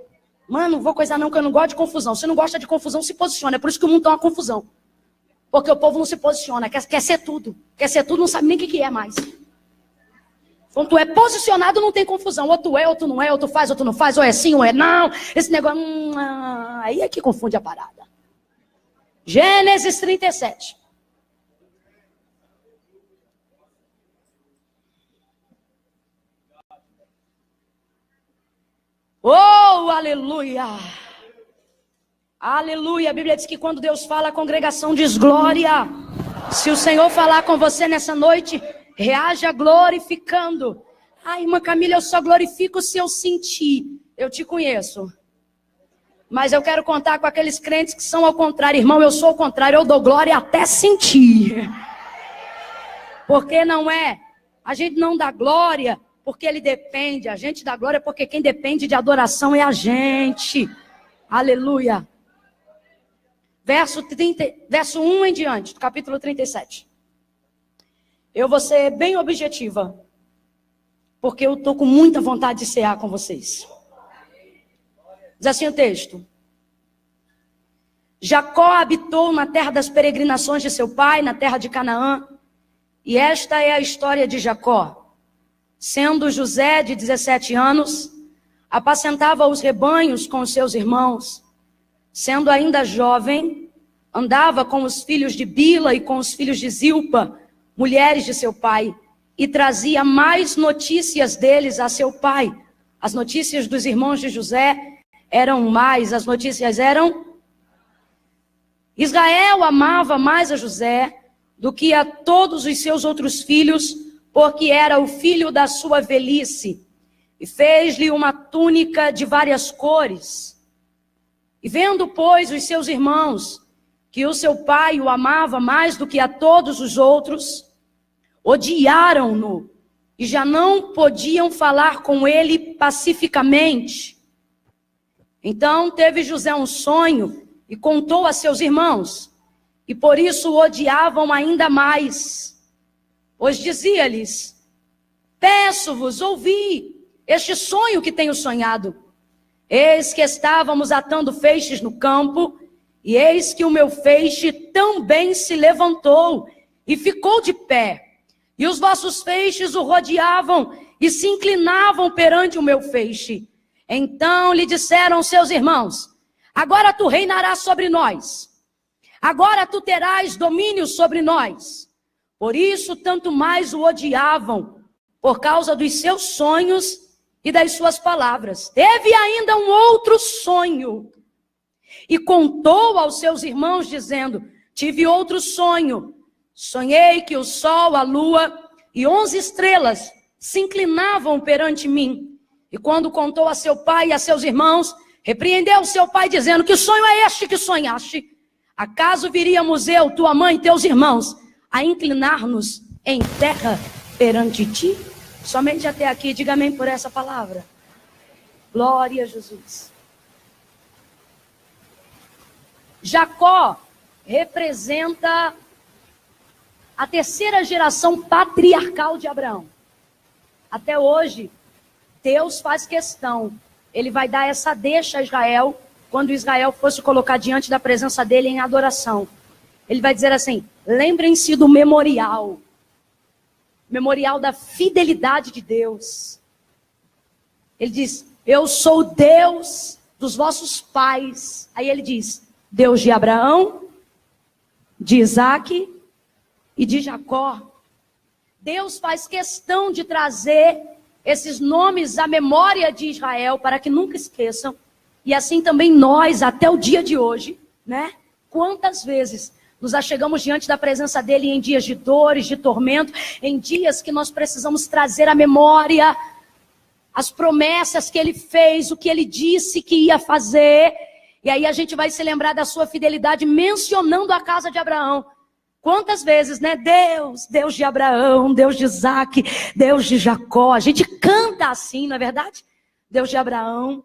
Mano, não vou coisar não, que eu não gosto de confusão. Se não gosta de confusão, se posiciona. É por isso que o mundo tá uma confusão. Porque o povo não se posiciona, quer ser tudo. Quer ser tudo, não sabe nem o que é mais. Quando tu é posicionado, não tem confusão. Ou tu é, ou tu não é, ou tu faz, ou tu não faz, ou é sim, ou é não. Esse negócio, aí é que confunde a parada. Gênesis 37. Oh, aleluia! Aleluia! A Bíblia diz que quando Deus fala, a congregação diz glória. Se o Senhor falar com você nessa noite, reaja glorificando. Ai, irmã Camila, eu só glorifico se eu sentir. Eu te conheço. Mas eu quero contar com aqueles crentes que são ao contrário. Irmão, eu sou ao contrário, eu dou glória até sentir. Porque não é, a gente não dá glória porque ele depende, a gente dá glória porque quem depende de adoração é a gente. Aleluia. Verso 1 em diante, do capítulo 37. Eu vou ser bem objetiva, porque eu estou com muita vontade de cear com vocês. Diz assim o texto. Jacó habitou na terra das peregrinações de seu pai, na terra de Canaã. E esta é a história de Jacó. Sendo José de 17 anos, apacentava os rebanhos com os seus irmãos. Sendo ainda jovem, andava com os filhos de Bila e com os filhos de Zilpa, mulheres de seu pai, e trazia mais notícias deles a seu pai. As notícias dos irmãos de José eram mais, as notícias eram... Israel amava mais a José do que a todos os seus outros filhos, porque era o filho da sua velhice, e fez-lhe uma túnica de várias cores. E vendo, pois, os seus irmãos, que o seu pai o amava mais do que a todos os outros, odiaram-no, e já não podiam falar com ele pacificamente. Então teve José um sonho, e contou a seus irmãos, e por isso o odiavam ainda mais. Pois dizia-lhes, peço-vos, ouvi este sonho que tenho sonhado. Eis que estávamos atando feixes no campo, e eis que o meu feixe também se levantou e ficou de pé. E os vossos feixes o rodeavam e se inclinavam perante o meu feixe. Então lhe disseram seus irmãos, agora tu reinarás sobre nós. Agora tu terás domínio sobre nós. Por isso, tanto mais o odiavam, por causa dos seus sonhos e das suas palavras. Teve ainda um outro sonho, e contou aos seus irmãos, dizendo, tive outro sonho. Sonhei que o sol, a lua e 11 estrelas se inclinavam perante mim. E quando contou a seu pai e a seus irmãos, repreendeu seu pai, dizendo, que sonho é este que sonhaste? Acaso viríamos eu, tua mãe e teus irmãos, a inclinar-nos em terra perante ti? Somente até aqui, diga amém por essa palavra. Glória a Jesus. Jacó representa a terceira geração patriarcal de Abraão. Até hoje, Deus faz questão. Ele vai dar essa deixa a Israel, quando Israel fosse colocar diante da presença dele em adoração. Ele vai dizer assim, lembrem-se do memorial. memorial da fidelidade de Deus. Ele diz: eu sou o Deus dos vossos pais. Aí ele diz: Deus de Abraão, de Isaque e de Jacó. Deus faz questão de trazer esses nomes à memória de Israel para que nunca esqueçam. E assim também nós, até o dia de hoje, né? Quantas vezes nos achegamos diante da presença dele em dias de dores, de tormento, em dias que nós precisamos trazer à memória as promessas que ele fez, o que ele disse que ia fazer. E aí a gente vai se lembrar da sua fidelidade mencionando a casa de Abraão. Quantas vezes, né? Deus de Abraão, Deus de Isaque, Deus de Jacó. A gente canta assim, não é verdade? Deus de Abraão.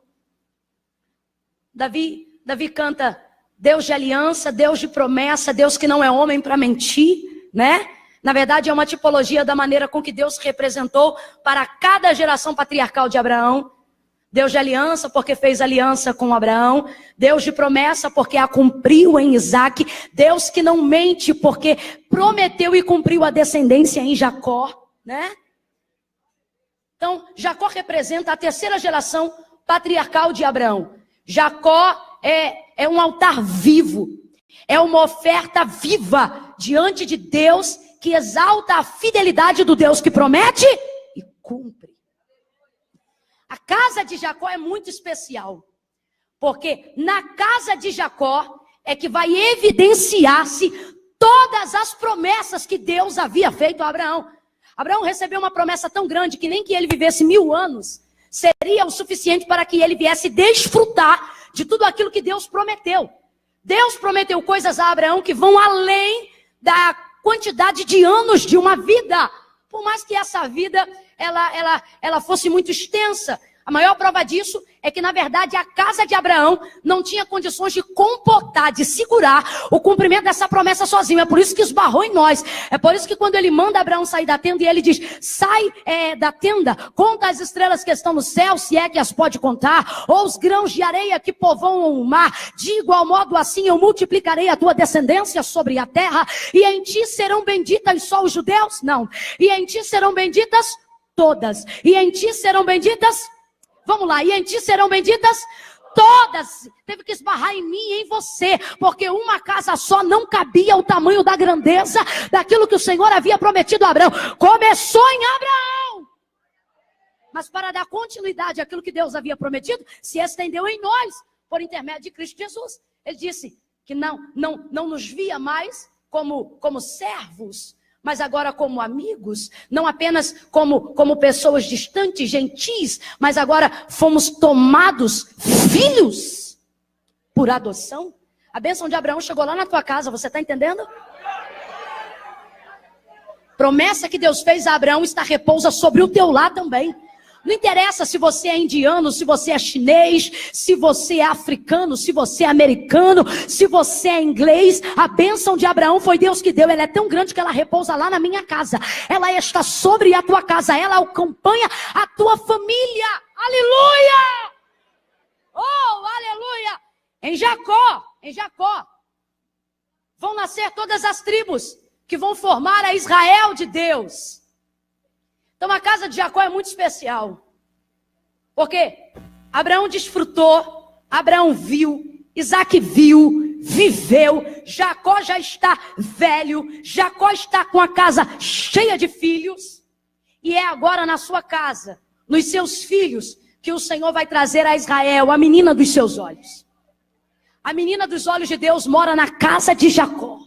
Davi canta Deus de aliança, Deus de promessa, Deus que não é homem para mentir, né? Na verdade é uma tipologia da maneira com que Deus representou para cada geração patriarcal de Abraão. Deus de aliança, porque fez aliança com Abraão. Deus de promessa, porque a cumpriu em Isaque. Deus que não mente, porque prometeu e cumpriu a descendência em Jacó, né? Então, Jacó representa a terceira geração patriarcal de Abraão. Jacó é um altar vivo. É uma oferta viva diante de Deus, que exalta a fidelidade do Deus que promete e cumpre. A casa de Jacó é muito especial, porque na casa de Jacó é que vai evidenciar-se todas as promessas que Deus havia feito a Abraão. Abraão recebeu uma promessa tão grande que nem que ele vivesse 1000 anos seria o suficiente para que ele viesse desfrutar de tudo aquilo que Deus prometeu. Deus prometeu coisas a Abraão que vão além da quantidade de anos de uma vida. Por mais que essa vida ela fosse muito extensa. A maior prova disso é que, na verdade, a casa de Abraão não tinha condições de comportar, de segurar o cumprimento dessa promessa sozinho. É por isso que esbarrou em nós. É por isso que quando ele manda Abraão sair da tenda, e ele diz: sai da tenda, conta as estrelas que estão no céu, se é que as pode contar, ou os grãos de areia que povoam o mar. De igual modo, assim eu multiplicarei a tua descendência sobre a terra, e em ti serão benditas só os judeus? Não. E em ti serão benditas todas. E em ti serão benditas... Vamos lá, e em ti serão benditas todas. Teve que esbarrar em mim e em você, porque uma casa só não cabia o tamanho da grandeza daquilo que o Senhor havia prometido a Abraão. Começou em Abraão, mas para dar continuidade àquilo que Deus havia prometido, se estendeu em nós, por intermédio de Cristo Jesus. Ele disse que não nos via mais como servos, mas agora como amigos, não apenas como pessoas distantes, gentis, mas agora fomos tomados filhos por adoção. A bênção de Abraão chegou lá na tua casa, você está entendendo? Promessa que Deus fez a Abraão repousa sobre o teu lar também. Não interessa se você é indiano, se você é chinês, se você é africano, se você é americano, se você é inglês. A bênção de Abraão foi Deus que deu. Ela é tão grande que ela repousa lá na minha casa. Ela está sobre a tua casa. Ela acompanha a tua família. Aleluia! Oh, aleluia! Em Jacó, vão nascer todas as tribos que vão formar a Israel de Deus. Então a casa de Jacó é muito especial, porque Abraão desfrutou, Abraão viu, Isaque viu, viveu, Jacó já está velho, Jacó está com a casa cheia de filhos, e é agora na sua casa, nos seus filhos, que o Senhor vai trazer a Israel, a menina dos seus olhos. A menina dos olhos de Deus mora na casa de Jacó.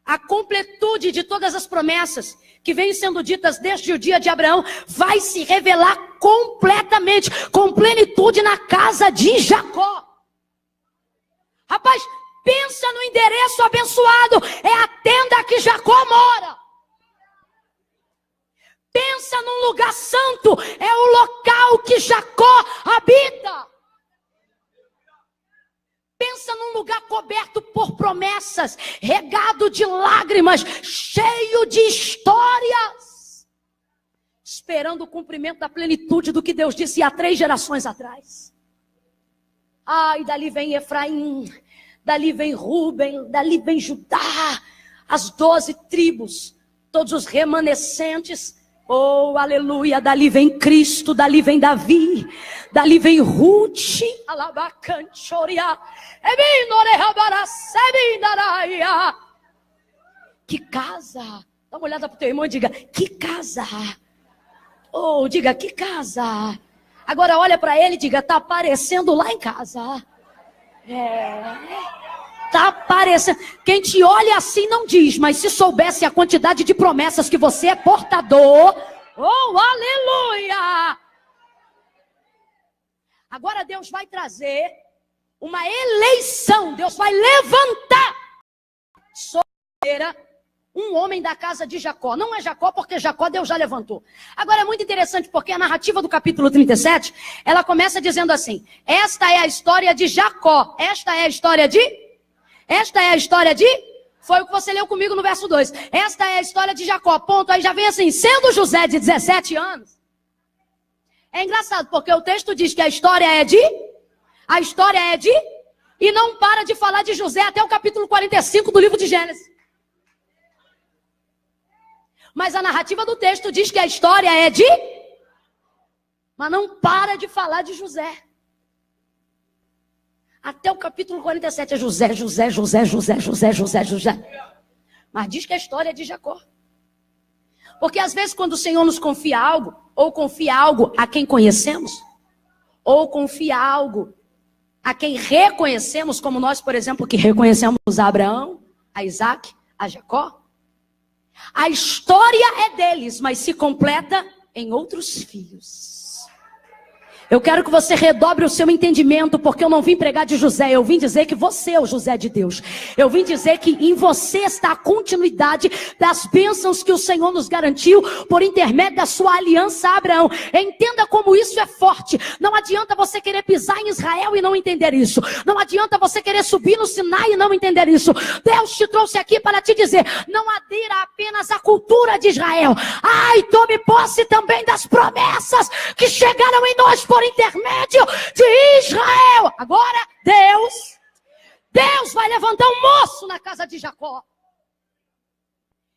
A completude de todas as promessas que vêm sendo ditas desde o dia de Abraão vai se revelar completamente, com plenitude na casa de Jacó. Rapaz, pensa no endereço abençoado, é a tenda que Jacó mora. Pensa num lugar santo, é o local que Jacó habita. Pensa num lugar coberto por promessas, regado de lágrimas, cheio de histórias, esperando o cumprimento da plenitude do que Deus disse há 3 gerações atrás. E dali vem Efraim, dali vem Ruben, dali vem Judá, as 12 tribos, todos os remanescentes. Oh, aleluia, dali vem Cristo, dali vem Davi, dali vem Ruth, que casa, dá uma olhada para o teu irmão e diga, que casa, oh, diga, que casa, agora olha para ele e diga, tá aparecendo lá em casa, tá aparecendo, quem te olha assim não diz, mas se soubesse a quantidade de promessas que você é portador, oh, aleluia! Agora Deus vai trazer uma eleição, Deus vai levantar sobre um homem da casa de Jacó. Não é Jacó, porque Jacó Deus já levantou. Agora é muito interessante, porque a narrativa do capítulo 37, ela começa dizendo assim, esta é a história de Jacó, esta é a história de... Foi o que você leu comigo no verso 2. Esta é a história de Jacó, ponto. Aí já vem assim, sendo José de 17 anos. É engraçado, porque o texto diz que a história é de... E não para de falar de José até o capítulo 45 do livro de Gênesis. Mas a narrativa do texto diz que a história é de... Mas não para de falar de José. Até o capítulo 47 é José. Mas diz que a história é de Jacó. Porque às vezes quando o Senhor nos confia algo, ou confia algo a quem conhecemos, ou confia algo a quem reconhecemos, como nós, por exemplo, que reconhecemos a Abraão, a Isaac, a Jacó, a história é deles, mas se completa em outros filhos. Eu quero que você redobre o seu entendimento, porque eu não vim pregar de José, eu vim dizer que você é o José de Deus. Eu vim dizer que em você está a continuidade das bênçãos que o Senhor nos garantiu por intermédio da sua aliança a Abraão. Entenda como isso é forte. Não adianta você querer pisar em Israel e não entender isso. Não adianta você querer subir no Sinai e não entender isso. Deus te trouxe aqui para te dizer, não adira apenas à cultura de Israel. Ai, tome posse também das promessas que chegaram em nós por intermédio de Israel. Agora Deus vai levantar um moço na casa de Jacó.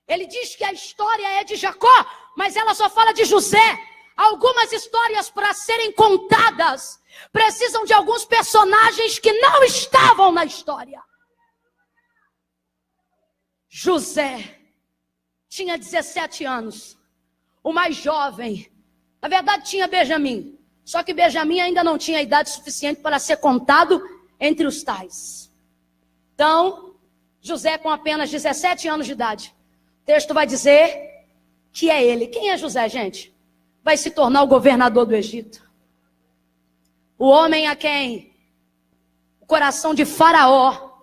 Ele diz que a história é de Jacó, mas ela só fala de José. Algumas histórias, para serem contadas, precisam de alguns personagens que não estavam na história. José tinha 17 anos, o mais jovem. Na verdade tinha Benjamim. Só que Benjamim ainda não tinha idade suficiente para ser contado entre os tais. Então, José com apenas 17 anos de idade. O texto vai dizer que é ele. Quem é José, gente? Vai se tornar o governador do Egito. O homem a quem o coração de Faraó,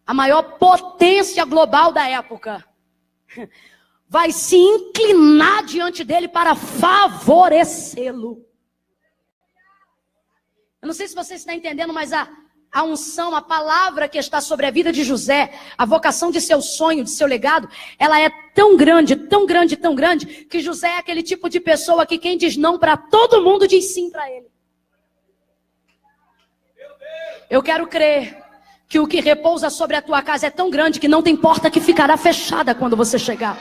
a maior potência global da época, vai se inclinar diante dele para favorecê-lo. Eu não sei se você está entendendo, mas a unção, a palavra que está sobre a vida de José, a vocação de seu sonho, de seu legado, ela é tão grande, que José é aquele tipo de pessoa que quem diz não para todo mundo diz sim para ele. Eu quero crer que o que repousa sobre a tua casa é tão grande que não tem porta que ficará fechada quando você chegar.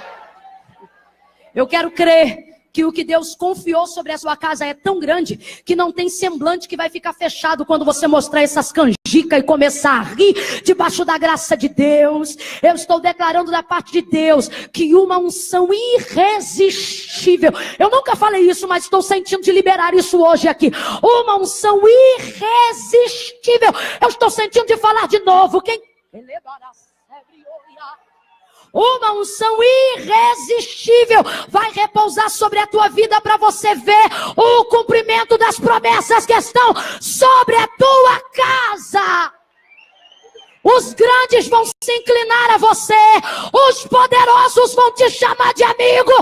Eu quero crer que o que Deus confiou sobre a sua casa é tão grande que não tem semblante que vai ficar fechado quando você mostrar essas canjicas e começar a rir debaixo da graça de Deus. Eu estou declarando da parte de Deus que uma unção irresistível. Eu nunca falei isso, mas estou sentindo de liberar isso hoje aqui. Uma unção irresistível. Eu estou sentindo de falar de novo. Uma unção irresistível vai repousar sobre a tua vida para você ver o cumprimento das promessas que estão sobre a tua casa. Os grandes vão se inclinar a você, os poderosos vão te chamar de amigo,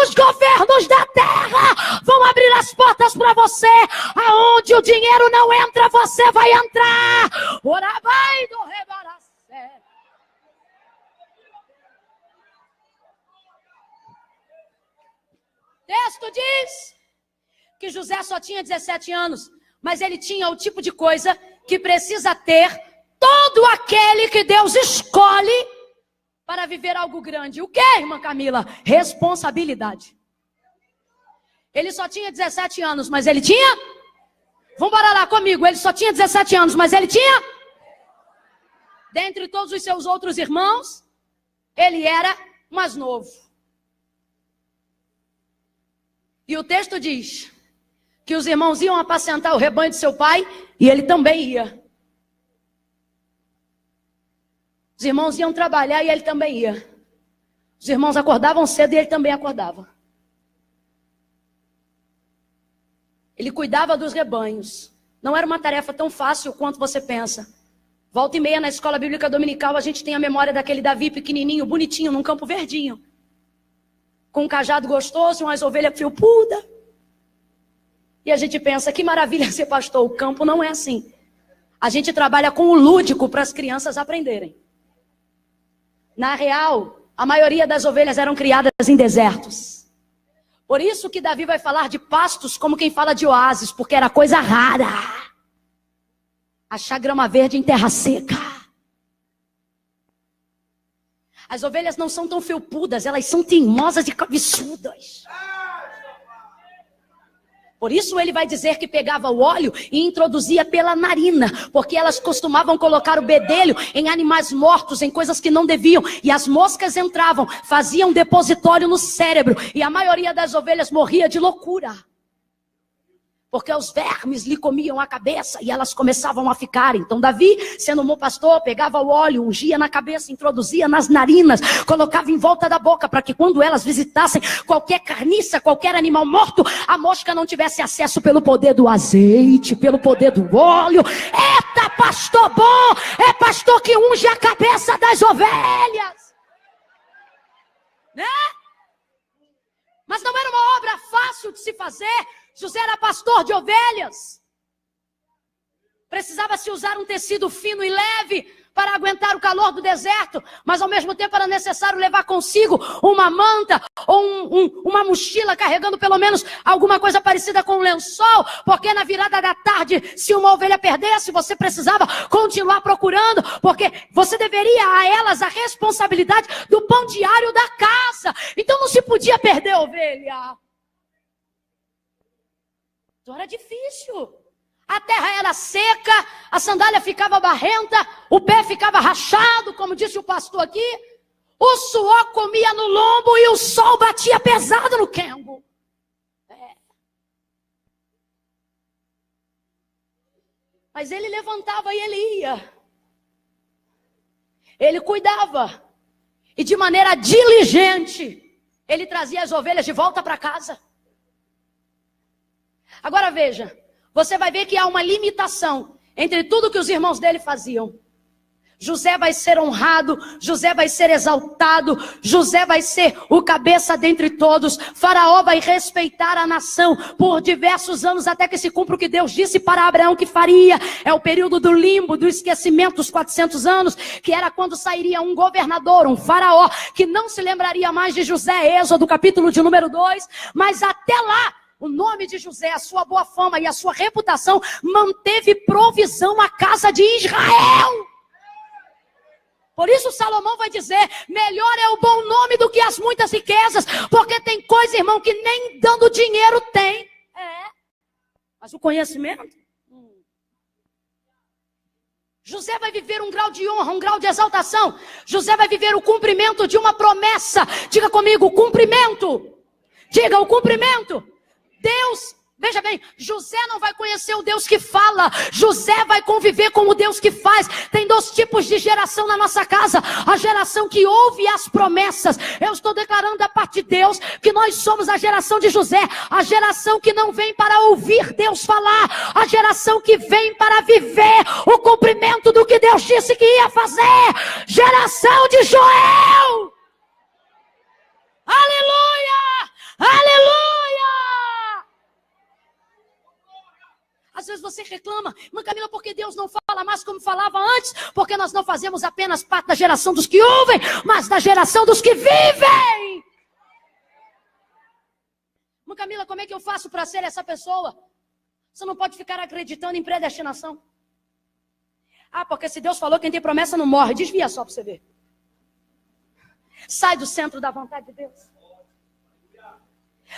os governos da terra vão abrir as portas para você. Aonde o dinheiro não entra, você vai entrar. Orabai do rebaracé. O texto diz que José só tinha 17 anos, mas ele tinha o tipo de coisa que precisa ter todo aquele que Deus escolhe para viver algo grande. O que, irmã Camila? Responsabilidade. Ele só tinha 17 anos, mas ele tinha... Vamos parar lá comigo. Ele só tinha 17 anos, mas ele tinha... Dentre todos os seus outros irmãos, ele era mais novo. E o texto diz que os irmãos iam apacentar o rebanho de seu pai e ele também ia. Os irmãos iam trabalhar e ele também ia. Os irmãos acordavam cedo e ele também acordava. Ele cuidava dos rebanhos. Não era uma tarefa tão fácil quanto você pensa. Volta e meia na escola bíblica dominical a gente tem a memória daquele Davi pequenininho, bonitinho, num campo verdinho. Com um cajado gostoso e umas ovelhas felpudas. E a gente pensa, que maravilha ser pastor. O campo não é assim. A gente trabalha com o lúdico para as crianças aprenderem. Na real, a maioria das ovelhas eram criadas em desertos. Por isso que Davi vai falar de pastos como quem fala de oásis, porque era coisa rara. Achar grama verde em terra seca. As ovelhas não são tão felpudas, elas são teimosas e cabeçudas. Por isso ele vai dizer que pegava o óleo e introduzia pela narina, porque elas costumavam colocar o bedelho em animais mortos, em coisas que não deviam, e as moscas entravam, faziam depositório no cérebro, e a maioria das ovelhas morria de loucura. Porque os vermes lhe comiam a cabeça e elas começavam a ficar. Então Davi, sendo um bom pastor, pegava o óleo, ungia na cabeça, introduzia nas narinas, colocava em volta da boca, para que quando elas visitassem qualquer carniça, qualquer animal morto, a mosca não tivesse acesso pelo poder do azeite, pelo poder do óleo. Eita, pastor bom! É pastor que unge a cabeça das ovelhas! Né? Mas não era uma obra fácil de se fazer. José era pastor de ovelhas. Precisava se usar um tecido fino e leve para aguentar o calor do deserto, mas ao mesmo tempo era necessário levar consigo uma manta ou uma mochila carregando pelo menos alguma coisa parecida com um lençol, porque na virada da tarde, se uma ovelha perdesse, você precisava continuar procurando, porque você deveria a elas a responsabilidade do pão diário da casa. Então não se podia perder a ovelha. Então era difícil. A terra era seca, a sandália ficava barrenta, o pé ficava rachado, como disse o pastor aqui. O suor comia no lombo e o sol batia pesado no quengo. Mas ele levantava e ele ia. Ele cuidava. E de maneira diligente, ele trazia as ovelhas de volta para casa. Agora veja, você vai ver que há uma limitação entre tudo que os irmãos dele faziam. José vai ser honrado, José vai ser exaltado, José vai ser o cabeça dentre todos. Faraó vai respeitar a nação por diversos anos até que se cumpra o que Deus disse para Abraão que faria. É o período do limbo, do esquecimento, os 400 anos, que era quando sairia um governador, um faraó, que não se lembraria mais de José. Êxodo, capítulo de número 2, mas até lá, o nome de José, a sua boa fama e a sua reputação manteve provisão à casa de Israel. Por isso Salomão vai dizer, melhor é o bom nome do que as muitas riquezas, porque tem coisa, irmão, que nem dando dinheiro tem. Mas o conhecimento... José vai viver um grau de honra, um grau de exaltação. José vai viver o cumprimento de uma promessa. Diga comigo, o cumprimento. Diga, o cumprimento. Deus, veja bem, José não vai conhecer o Deus que fala, José vai conviver com o Deus que faz. Tem dois tipos de geração na nossa casa: a geração que ouve as promessas. Eu estou declarando da parte de Deus que nós somos a geração de José, a geração que não vem para ouvir Deus falar, a geração que vem para viver o cumprimento do que Deus disse que ia fazer. Geração de Joel. Aleluia, aleluia. Às vezes você reclama, irmã Camila, porque Deus não fala mais como falava antes? Porque nós não fazemos apenas parte da geração dos que ouvem, mas da geração dos que vivem. Irmã Camila, como é que eu faço para ser essa pessoa? Você não pode ficar acreditando em predestinação. Porque se Deus falou, quem tem promessa não morre. Desvia só para você ver. Sai do centro da vontade de Deus.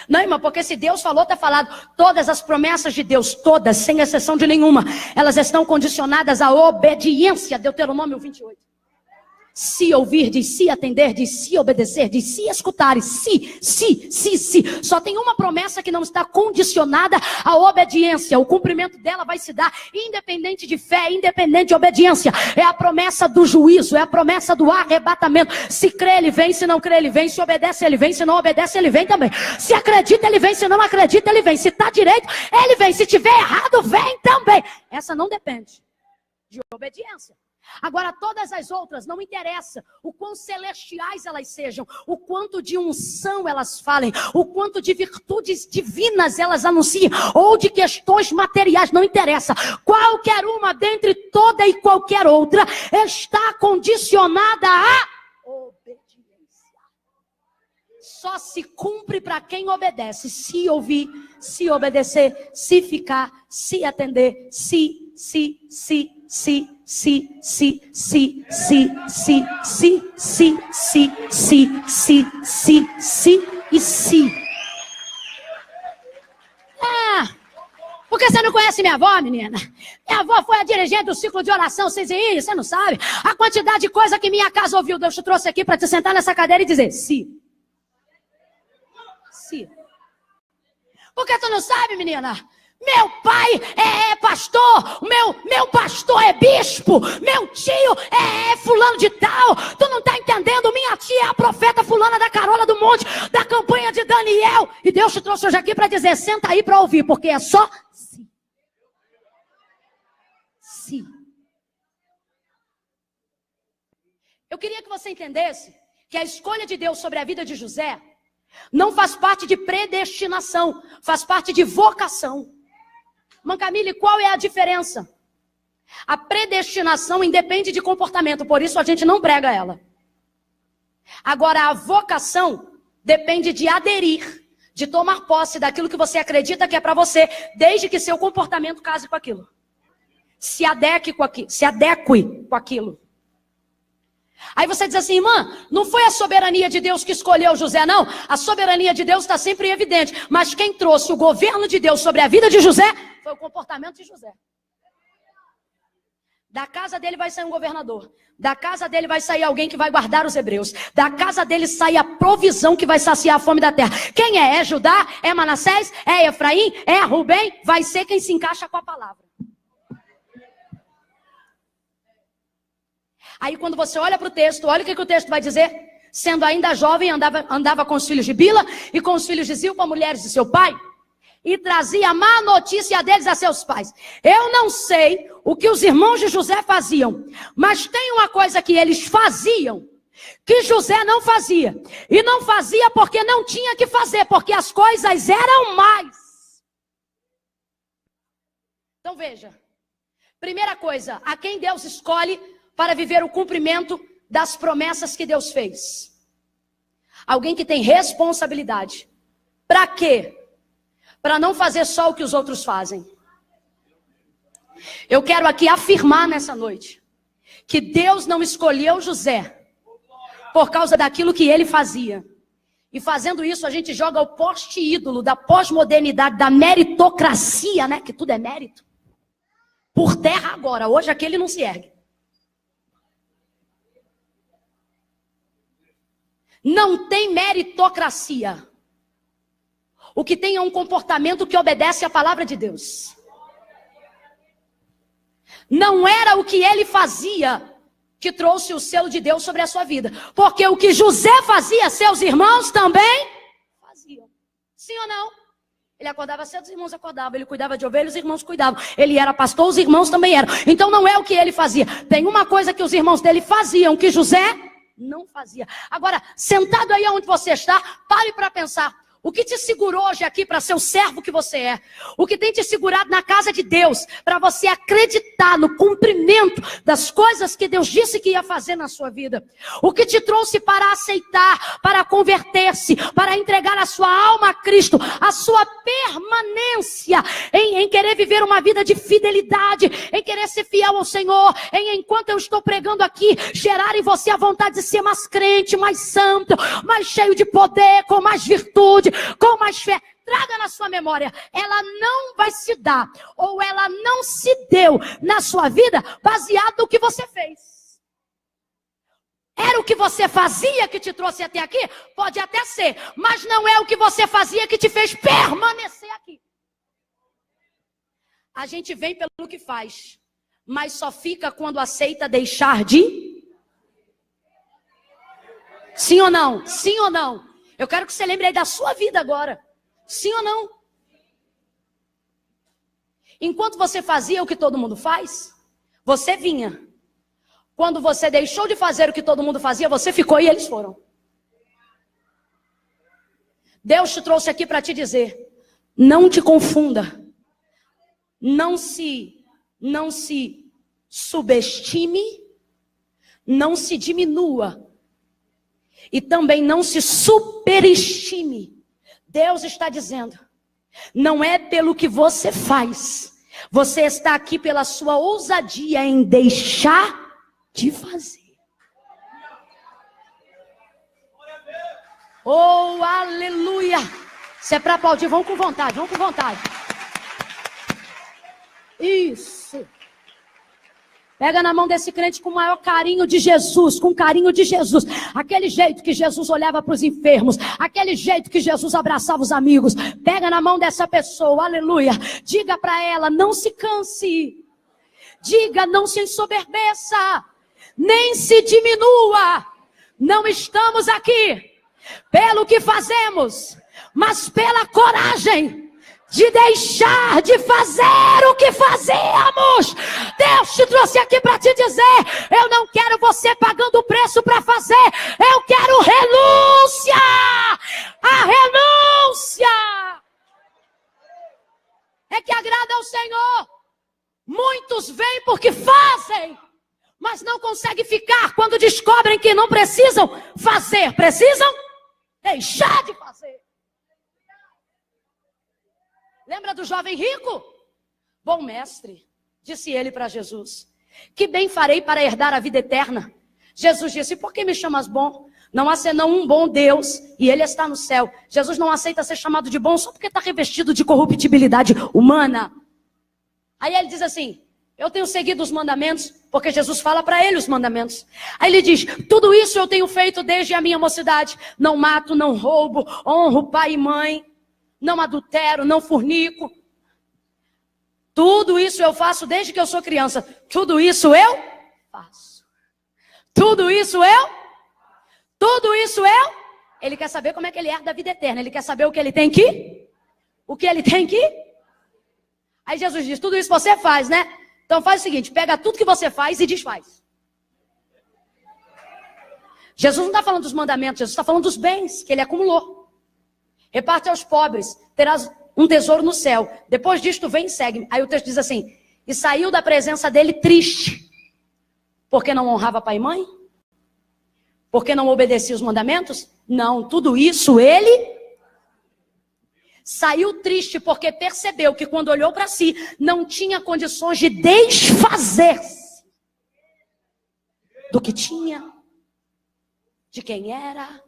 Não, irmão, porque se Deus falou, está falado. Todas as promessas de Deus, todas, sem exceção de nenhuma, elas estão condicionadas à obediência. Deuteronômio 28. Se ouvir, diz se atender, diz se obedecer, diz se escutar, se. Só tem uma promessa que não está condicionada à obediência. O cumprimento dela vai se dar independente de fé, independente de obediência. É a promessa do juízo, é a promessa do arrebatamento. Se crê, ele vem, se não crê, ele vem. Se obedece, ele vem, se não obedece, ele vem também. Se acredita, ele vem, se não acredita, ele vem. Se está direito, ele vem. Se tiver errado, vem também. Essa não depende de obediência. Agora, todas as outras, não interessa o quão celestiais elas sejam, o quanto de unção elas falem, o quanto de virtudes divinas elas anunciem, ou de questões materiais, não interessa. Qualquer uma dentre toda e qualquer outra está condicionada à obediência. Só se cumpre para quem obedece. Se ouvir, se obedecer, se ficar, se atender, se e se. Porque você não conhece minha avó, menina? Minha avó foi a dirigente do ciclo de oração, você não sabe. A quantidade de coisa que minha casa ouviu, Deus te trouxe aqui para te sentar nessa cadeira e dizer, se. Porque tu não sabe, menina? Meu pai é pastor, meu pastor é bispo, meu tio é fulano de tal. Tu não está entendendo? Minha tia é a profeta fulana da Carola do Monte, da campanha de Daniel. E Deus te trouxe hoje aqui para dizer, senta aí para ouvir, porque é só se. Eu queria que você entendesse que a escolha de Deus sobre a vida de José não faz parte de predestinação, faz parte de vocação. Irmã Camille, qual é a diferença? A predestinação independe de comportamento, por isso a gente não prega ela. Agora, a vocação depende de aderir, de tomar posse daquilo que você acredita que é para você, desde que seu comportamento case com aquilo. Se adeque com aquilo. Aí você diz assim, irmã, não foi a soberania de Deus que escolheu José, não. A soberania de Deus está sempre evidente. Mas quem trouxe o governo de Deus sobre a vida de José foi o comportamento de José. Da casa dele vai sair um governador. Da casa dele vai sair alguém que vai guardar os hebreus. Da casa dele sai a provisão que vai saciar a fome da terra. Quem é? É Judá? É Manassés? É Efraim? É Rubem? Vai ser quem se encaixa com a palavra. Aí quando você olha para o texto, olha o que o texto vai dizer. Sendo ainda jovem, andava com os filhos de Bila e com os filhos de Zilpa, mulheres de seu pai, e trazia má notícia deles a seus pais. Eu não sei o que os irmãos de José faziam, mas tem uma coisa que eles faziam, que José não fazia. E não fazia porque não tinha que fazer, porque as coisas eram mais. Então veja, primeira coisa, a quem Deus escolhe para viver o cumprimento das promessas que Deus fez. Alguém que tem responsabilidade. Para quê? Para não fazer só o que os outros fazem. Eu quero aqui afirmar nessa noite que Deus não escolheu José por causa daquilo que ele fazia. E fazendo isso a gente joga o poste ídolo da pós-modernidade, da meritocracia, né? Que tudo é mérito. Por terra agora. Hoje aquele não se ergue. Não tem meritocracia. O que tem é um comportamento que obedece à palavra de Deus. Não era o que ele fazia que trouxe o selo de Deus sobre a sua vida. Porque o que José fazia, seus irmãos também faziam. Sim ou não? Ele acordava cedo, os irmãos acordavam. Ele cuidava de ovelhas, os irmãos cuidavam. Ele era pastor, os irmãos também eram. Então não é o que ele fazia. Tem uma coisa que os irmãos dele faziam, que José não fazia. Agora, sentado aí onde você está, pare para pensar. O que te segurou hoje aqui para ser o servo que você é? O que tem te segurado na casa de Deus para você acreditar no cumprimento das coisas que Deus disse que ia fazer na sua vida? O que te trouxe para aceitar, para converter-se, para entregar a sua alma a Cristo, a sua permanência em querer viver uma vida de fidelidade, em querer ser fiel ao Senhor, enquanto eu estou pregando aqui, gerar em você a vontade de ser mais crente, mais santo, mais cheio de poder, com mais virtude, com mais fé. Traga na sua memória, ela não vai se dar, ou ela não se deu na sua vida baseado no que você fez. Era o que você fazia que te trouxe até aqui? Pode até ser, mas não é o que você fazia que te fez permanecer aqui. A gente vem pelo que faz, mas só fica quando aceita deixar de... Sim ou não? Sim ou não? Eu quero que você lembre aí da sua vida agora. Sim ou não? Enquanto você fazia o que todo mundo faz, você vinha. Quando você deixou de fazer o que todo mundo fazia, você ficou e eles foram. Deus te trouxe aqui para te dizer, não te confunda. Não se subestime, não se diminua. E também não se superestime. Deus está dizendo, não é pelo que você faz. Você está aqui pela sua ousadia em deixar de fazer. Oh, aleluia. Se é para aplaudir, vamos com vontade, vamos com vontade. Isso. Pega na mão desse crente com o maior carinho de Jesus, com carinho de Jesus. Aquele jeito que Jesus olhava para os enfermos, aquele jeito que Jesus abraçava os amigos. Pega na mão dessa pessoa, aleluia. Diga para ela, não se canse. Diga, não se ensoberbeça, nem se diminua. Não estamos aqui pelo que fazemos, mas pela coragem de deixar de fazer o que fazemos. Deus te trouxe aqui para te dizer, eu não quero você pagando o preço para fazer, eu quero renúncia, a renúncia é que agrada ao Senhor. Muitos vêm porque fazem, mas não conseguem ficar quando descobrem que não precisam fazer, precisam deixar de fazer. Lembra do jovem rico? Bom mestre, disse ele para Jesus, que bem farei para herdar a vida eterna? Jesus disse, por que me chamas bom? Não há senão um bom Deus e ele está no céu. Jesus não aceita ser chamado de bom só porque está revestido de corruptibilidade humana. Aí ele diz assim, eu tenho seguido os mandamentos, porque Jesus fala para ele os mandamentos. Aí ele diz, tudo isso eu tenho feito desde a minha mocidade. Não mato, não roubo, honro pai e mãe. Não adultero, não fornico. Tudo isso eu faço desde que eu sou criança. Tudo isso eu faço. Tudo isso eu. Tudo isso eu. Ele quer saber como é que ele herda a vida eterna. Ele quer saber o que ele tem que. O que ele tem que. Aí Jesus diz, tudo isso você faz, né? Então faz o seguinte, pega tudo que você faz e desfaz. Jesus não está falando dos mandamentos, Jesus está falando dos bens que ele acumulou. Reparte aos pobres, terás um tesouro no céu. Depois disto, vem e segue-me. Aí o texto diz assim, e saiu da presença dele triste, porque não honrava pai e mãe? Porque não obedecia os mandamentos? Não, tudo isso ele saiu triste, porque percebeu que quando olhou para si, não tinha condições de desfazer-se do que tinha, de quem era.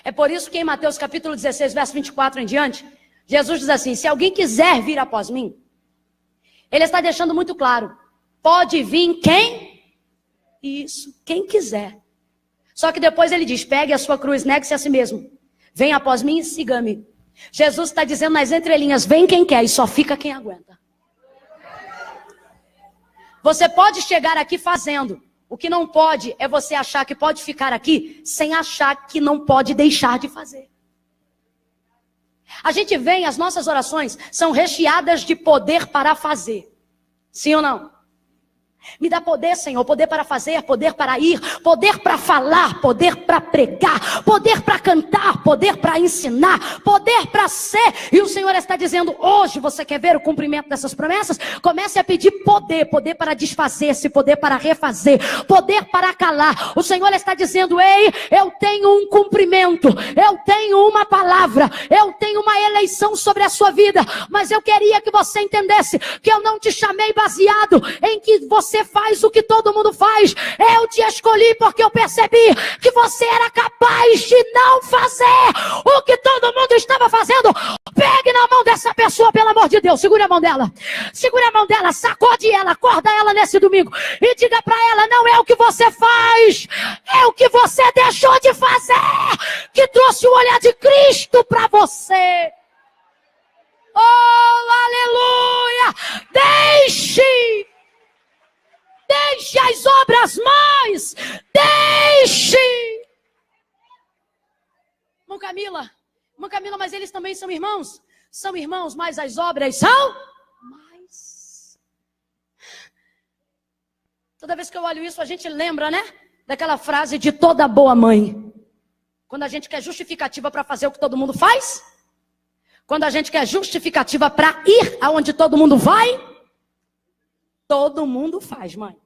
É por isso que em Mateus capítulo 16, verso 24 em diante, Jesus diz assim, se alguém quiser vir após mim, ele está deixando muito claro, pode vir quem? Isso, quem quiser. Só que depois ele diz, pegue a sua cruz, negue-se a si mesmo, venha após mim e siga-me. Jesus está dizendo nas entrelinhas, vem quem quer e só fica quem aguenta. Você pode chegar aqui fazendo. O que não pode é você achar que pode ficar aqui sem achar que não pode deixar de fazer. A gente vem, as nossas orações são recheadas de poder para fazer. Sim ou não? Me dá poder, Senhor, poder para fazer, poder para ir, poder para falar, poder para pregar, poder para cantar, poder para ensinar, poder para ser. E o Senhor está dizendo, hoje você quer ver o cumprimento dessas promessas? Comece a pedir poder, poder para desfazer-se, poder para refazer, poder para calar. O Senhor está dizendo, ei, eu tenho um cumprimento, eu tenho uma palavra, eu tenho uma eleição sobre a sua vida, mas eu queria que você entendesse que eu não te chamei baseado em que você faz o que todo mundo faz. Eu te escolhi porque eu percebi que você era capaz de não fazer o que todo mundo estava fazendo. Pegue na mão dessa pessoa, pelo amor de Deus, segure a mão dela, sacode ela, acorda ela nesse domingo e diga para ela, não é o que você faz, é o que você deixou de fazer que trouxe o olhar de Cristo para você. Oh, aleluia! Deixe as obras mais, deixe. Irmã Camila, mas eles também são irmãos, mas as obras são mais. Toda vez que eu olho isso, a gente lembra, né? Daquela frase de toda boa mãe. Quando a gente quer justificativa para fazer o que todo mundo faz, quando a gente quer justificativa para ir aonde todo mundo vai, todo mundo faz, mãe.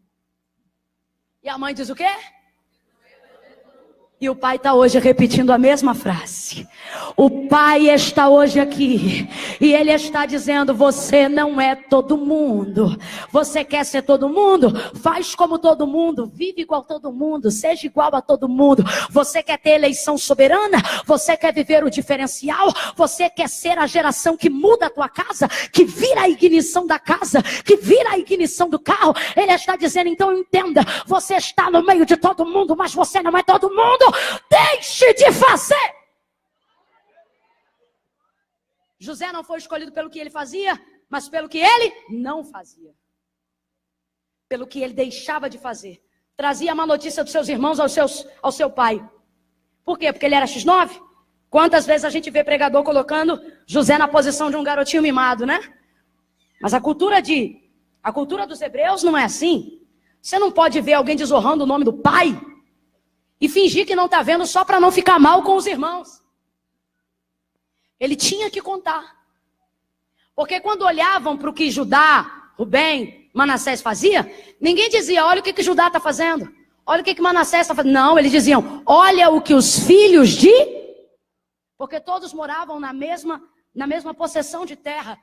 E a mãe diz o quê? E o pai está hoje repetindo a mesma frase. O pai está hoje aqui. E ele está dizendo, você não é todo mundo. Você quer ser todo mundo? Faz como todo mundo. Vive igual todo mundo. Seja igual a todo mundo. Você quer ter eleição soberana? Você quer viver o diferencial? Você quer ser a geração que muda a tua casa? Que vira a ignição da casa? Que vira a ignição do carro? Ele está dizendo, então entenda. Você está no meio de todo mundo, mas você não é todo mundo. Deixe de fazer. José não foi escolhido pelo que ele fazia, mas pelo que ele não fazia. Pelo que ele deixava de fazer. Trazia má notícia dos seus irmãos ao seu pai. Por quê? Porque ele era X9? Quantas vezes a gente vê pregador colocando José na posição de um garotinho mimado, né? Mas a cultura dos hebreus não é assim. Você não pode ver alguém desonrando o nome do pai e fingir que não está vendo só para não ficar mal com os irmãos. Ele tinha que contar. Porque quando olhavam para o que Judá, Rubem, Manassés fazia, ninguém dizia, olha o que Judá está fazendo. Olha o que Manassés está fazendo. Não, eles diziam, olha o que os filhos de... Porque todos moravam na mesma possessão de terra.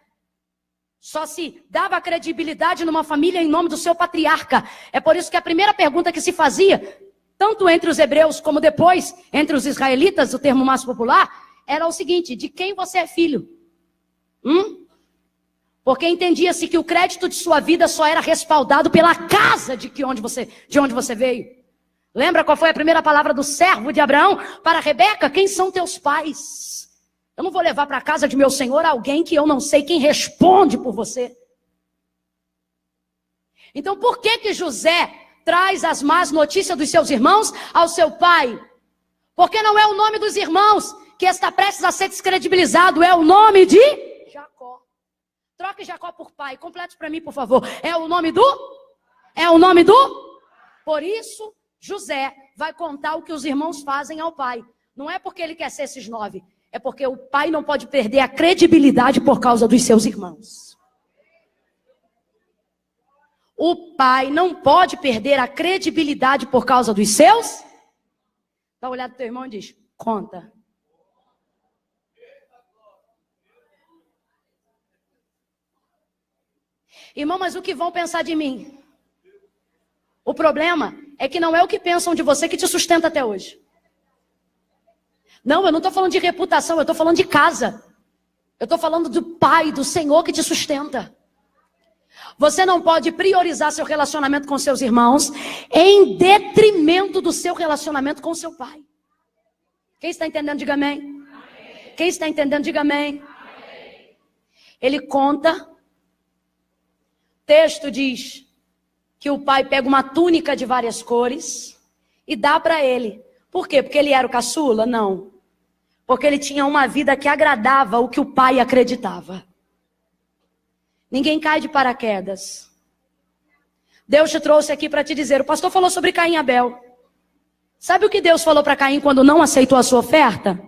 Só se dava credibilidade numa família em nome do seu patriarca. É por isso que a primeira pergunta que se fazia, tanto entre os hebreus como depois entre os israelitas, o termo mais popular, era o seguinte, de quem você é filho? Porque entendia-se que o crédito de sua vida só era respaldado pela casa de onde você veio. Lembra qual foi a primeira palavra do servo de Abraão para Rebeca? Quem são teus pais? Eu não vou levar para a casa de meu senhor alguém que eu não sei quem responde por você. Então por que José traz as más notícias dos seus irmãos ao seu pai? Porque não é o nome dos irmãos que está prestes a ser descredibilizado, é o nome de Jacó. Troque Jacó por pai, complete para mim, por favor. É o nome do? Por isso, José vai contar o que os irmãos fazem ao pai. Não é porque ele quer ser esses 9, é porque o pai não pode perder a credibilidade por causa dos seus irmãos. O pai não pode perder a credibilidade por causa dos seus. Dá uma olhada pro teu irmão e diz, conta. Irmão, mas o que vão pensar de mim? O problema é que não é o que pensam de você que te sustenta até hoje. Não, eu não estou falando de reputação, eu estou falando de casa. Eu estou falando do Pai, do Senhor que te sustenta. Você não pode priorizar seu relacionamento com seus irmãos em detrimento do seu relacionamento com seu pai. Quem está entendendo, diga amém. Amém. Quem está entendendo, diga amém. Amém. Ele conta, o texto diz que o pai pega uma túnica de várias cores e dá para ele. Por quê? Porque ele era o caçula? Não. Porque ele tinha uma vida que agradava o que o pai acreditava. Ninguém cai de paraquedas. Deus te trouxe aqui para te dizer. O pastor falou sobre Caim e Abel. Sabe o que Deus falou para Caim quando não aceitou a sua oferta?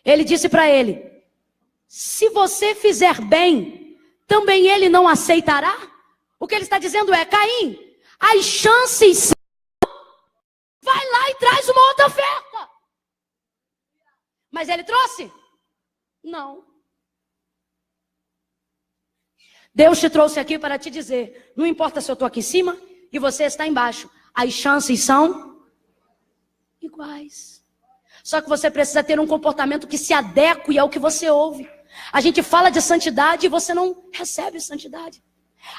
Ele disse para ele: se você fizer bem, também ele não aceitará? O que ele está dizendo é: Caim, as chances são... Vai lá e traz uma outra oferta. Mas ele trouxe? Não. Deus te trouxe aqui para te dizer: não importa se eu estou aqui em cima e você está embaixo, as chances são iguais. Só que você precisa ter um comportamento que se adeque ao que você ouve. A gente fala de santidade e você não recebe santidade.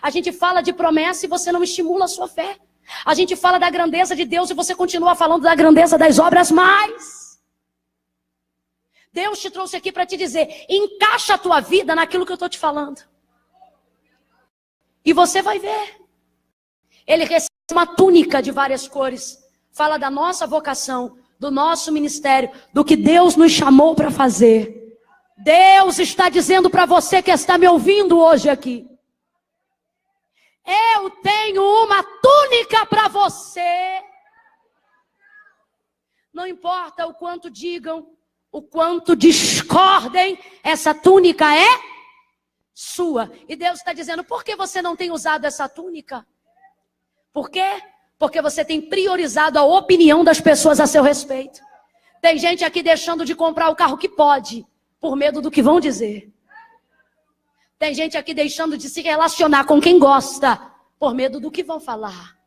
A gente fala de promessa e você não estimula a sua fé. A gente fala da grandeza de Deus e você continua falando da grandeza das obras mais. Deus te trouxe aqui para te dizer: encaixa a tua vida naquilo que eu estou te falando. E você vai ver. Ele recebe uma túnica de várias cores. Fala da nossa vocação, do nosso ministério, do que Deus nos chamou para fazer. Deus está dizendo para você que está me ouvindo hoje aqui: eu tenho uma túnica para você. Não importa o quanto digam, o quanto discordem, essa túnica é sua. E Deus está dizendo: por que você não tem usado essa túnica? Por quê? Porque você tem priorizado a opinião das pessoas a seu respeito. Tem gente aqui deixando de comprar o carro que pode, por medo do que vão dizer. Tem gente aqui deixando de se relacionar com quem gosta, por medo do que vão falar.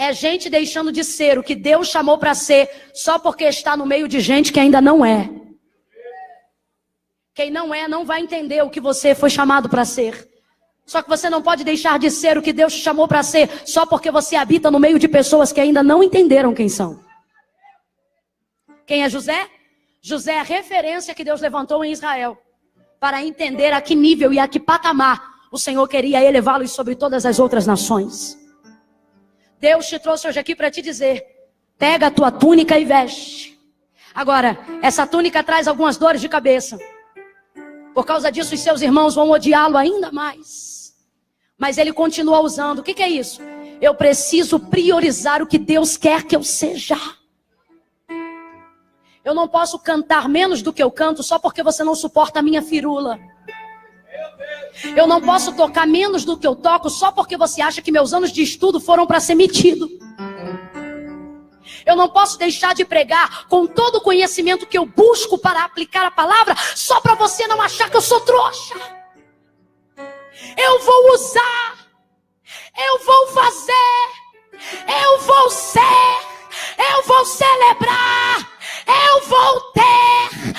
É gente deixando de ser o que Deus chamou para ser, só porque está no meio de gente que ainda não é. Quem não é, não vai entender o que você foi chamado para ser. Só que você não pode deixar de ser o que Deus te chamou para ser, só porque você habita no meio de pessoas que ainda não entenderam quem são. Quem é José? José é a referência que Deus levantou em Israel, para entender a que nível e a que patamar o Senhor queria elevá-los sobre todas as outras nações. Deus te trouxe hoje aqui para te dizer: pega a tua túnica e veste. Agora, essa túnica traz algumas dores de cabeça. Por causa disso, os seus irmãos vão odiá-lo ainda mais. Mas ele continua usando. O que é isso? Eu preciso priorizar o que Deus quer que eu seja. Eu não posso cantar menos do que eu canto só porque você não suporta a minha firula. Eu não posso tocar menos do que eu toco só porque você acha que meus anos de estudo foram para ser metido. Eu não posso deixar de pregar com todo o conhecimento que eu busco para aplicar a palavra só para você não achar que eu sou trouxa. Eu vou usar, eu vou fazer, eu vou ser, eu vou celebrar, eu vou ter,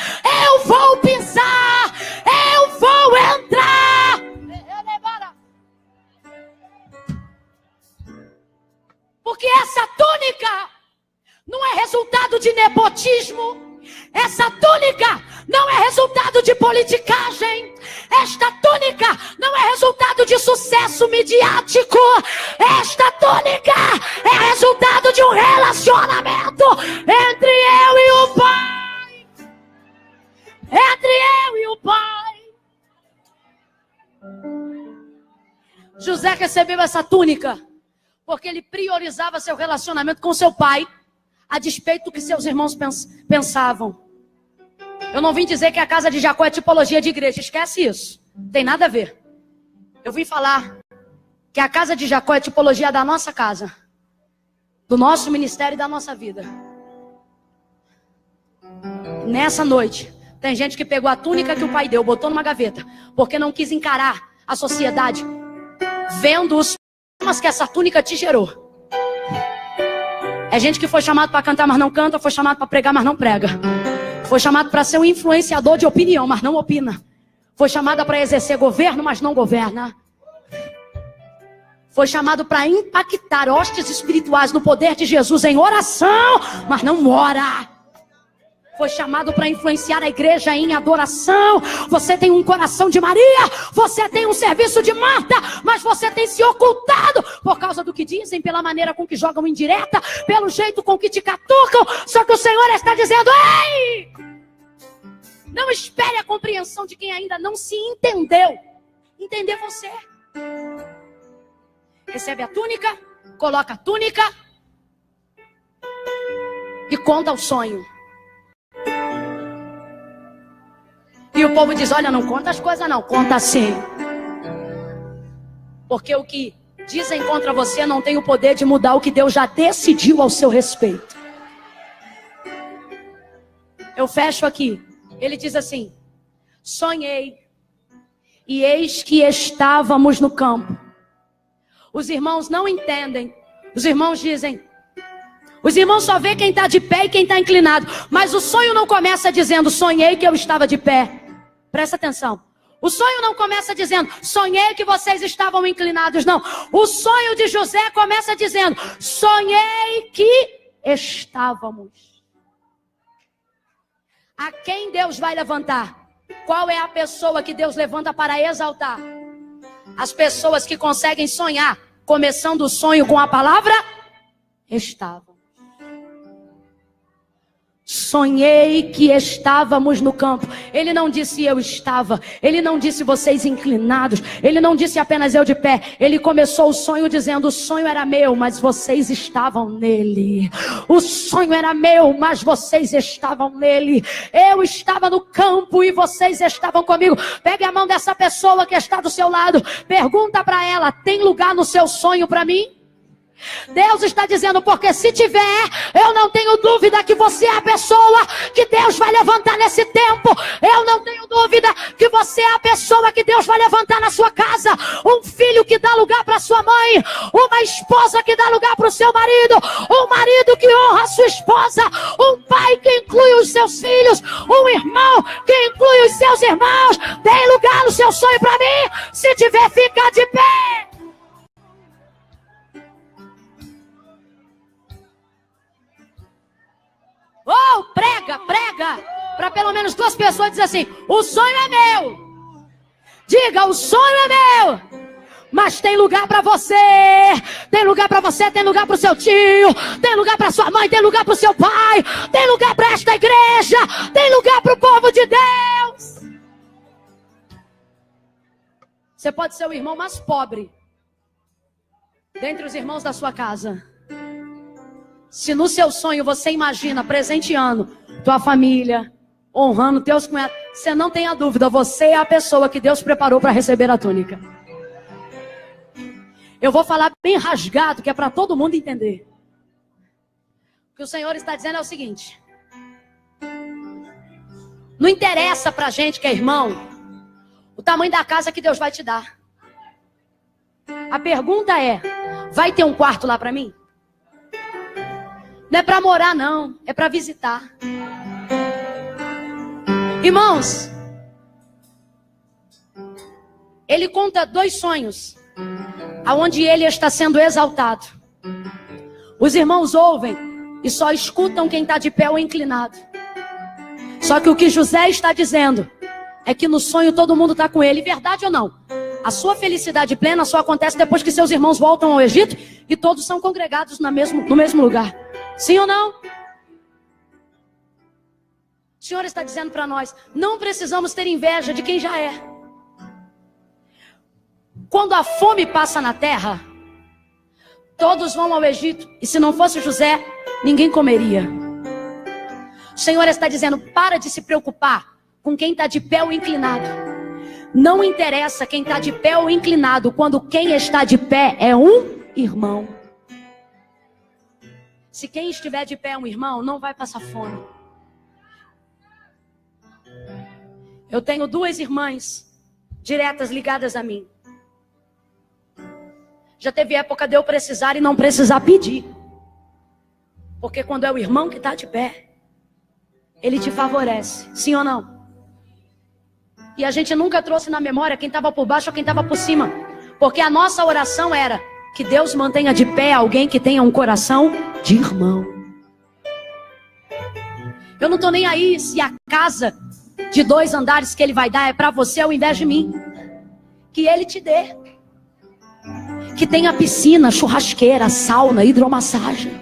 eu vou pisar, eu vou entrar. Porque essa túnica não é resultado de nepotismo. Essa túnica não é resultado de politicagem. Esta túnica não é resultado de sucesso midiático. Esta túnica é resultado de um relacionamento entre eu e o Pai. Entre eu e o Pai. José recebeu essa túnica porque ele priorizava seu relacionamento com seu pai, a despeito do que seus irmãos pensavam. Eu não vim dizer que a casa de Jacó é tipologia de igreja. Esquece isso. Tem nada a ver. Eu vim falar que a casa de Jacó é tipologia da nossa casa, do nosso ministério e da nossa vida. Nessa noite, tem gente que pegou a túnica que o pai deu, botou numa gaveta, porque não quis encarar a sociedade, vendo os problemas que essa túnica te gerou. É gente que foi chamado para cantar, mas não canta. Foi chamado para pregar, mas não prega. Foi chamado para ser um influenciador de opinião, mas não opina. Foi chamada para exercer governo, mas não governa. Foi chamado para impactar hostes espirituais no poder de Jesus em oração, mas não ora. Foi chamado para influenciar a igreja em adoração. Você tem um coração de Maria, você tem um serviço de Marta, mas você tem se ocultado por causa do que dizem, pela maneira com que jogam indireta, pelo jeito com que te catucam. Só que o Senhor está dizendo: ei! Não espere a compreensão de quem ainda não se entendeu. Entender você. recebe a túnica, coloca a túnica e conta o sonho. E o povo diz, olha, não conta as coisas não, conta sim. Porque o que dizem contra você não tem o poder de mudar o que Deus já decidiu ao seu respeito. Eu fecho aqui. Ele diz assim, sonhei, e eis que estávamos no campo. Os irmãos não entendem. Os irmãos dizem, os irmãos só vê quem está de pé e quem está inclinado. Mas o sonho não começa dizendo, sonhei que eu estava de pé. Presta atenção. O sonho não começa dizendo, sonhei que vocês estavam inclinados. Não. O sonho de José começa dizendo, sonhei que estávamos. A quem Deus vai levantar? Qual é a pessoa que Deus levanta para exaltar? As pessoas que conseguem sonhar, começando o sonho com a palavra, estavam. Sonhei que estávamos no campo. Ele não disse eu estava. Ele não disse vocês inclinados. Ele não disse apenas eu de pé. Ele começou o sonho dizendo, o sonho era meu, mas vocês estavam nele. O sonho era meu, mas vocês estavam nele. Eu estava no campo e vocês estavam comigo. Pegue a mão dessa pessoa que está do seu lado. Pergunta para ela, tem lugar no seu sonho para mim? Deus está dizendo, porque se tiver, eu não tenho dúvida que você é a pessoa que Deus vai levantar nesse tempo. Eu não tenho dúvida que você é a pessoa que Deus vai levantar na sua casa. Um filho que dá lugar para sua mãe, uma esposa que dá lugar para o seu marido, um marido que honra a sua esposa, um pai que inclui os seus filhos, um irmão que inclui os seus irmãos. Tem lugar no seu sonho para mim? Se tiver, fica de pé. Oh, prega, para pelo menos 2 pessoas dizer assim, o sonho é meu. Diga, o sonho é meu. Mas tem lugar para você. Tem lugar para você, tem lugar para o seu tio, tem lugar para sua mãe, tem lugar para o seu pai, tem lugar para esta igreja, tem lugar para o povo de Deus. Você pode ser o irmão mais pobre dentre os irmãos da sua casa. Se no seu sonho você imagina presenteando tua família, honrando teus cunhados, você não tenha dúvida, você é a pessoa que Deus preparou para receber a túnica. Eu vou falar bem rasgado, que é para todo mundo entender. O que o Senhor está dizendo é o seguinte: não interessa pra gente que é irmão o tamanho da casa que Deus vai te dar. A pergunta é, vai ter um quarto lá para mim? Não é para morar não, é para visitar. Irmãos, ele conta 2 sonhos, aonde ele está sendo exaltado. Os irmãos ouvem e só escutam quem está de pé ou inclinado. Só que o que José está dizendo é que no sonho todo mundo está com ele. Verdade ou não? A sua felicidade plena só acontece depois que seus irmãos voltam ao Egito e todos são congregados no mesmo lugar. Sim ou não? O Senhor está dizendo para nós, não precisamos ter inveja de quem já é. Quando a fome passa na terra, todos vão ao Egito. E se não fosse José, ninguém comeria. O Senhor está dizendo, para de se preocupar com quem está de pé ou inclinado. Não interessa quem está de pé ou inclinado, quando quem está de pé é um irmão. Se quem estiver de pé é um irmão, não vai passar fome. Eu tenho 2 irmãs diretas ligadas a mim. Já teve época de eu precisar e não precisar pedir. Porque quando é o irmão que está de pé, ele te favorece. Sim ou não? E a gente nunca trouxe na memória quem estava por baixo ou quem estava por cima. Porque a nossa oração era que Deus mantenha de pé alguém que tenha um coração de irmão. Eu não estou nem aí se a casa de 2 andares que ele vai dar é para você ao invés de mim. Que ele te dê. Que tenha piscina, churrasqueira, sauna, hidromassagem.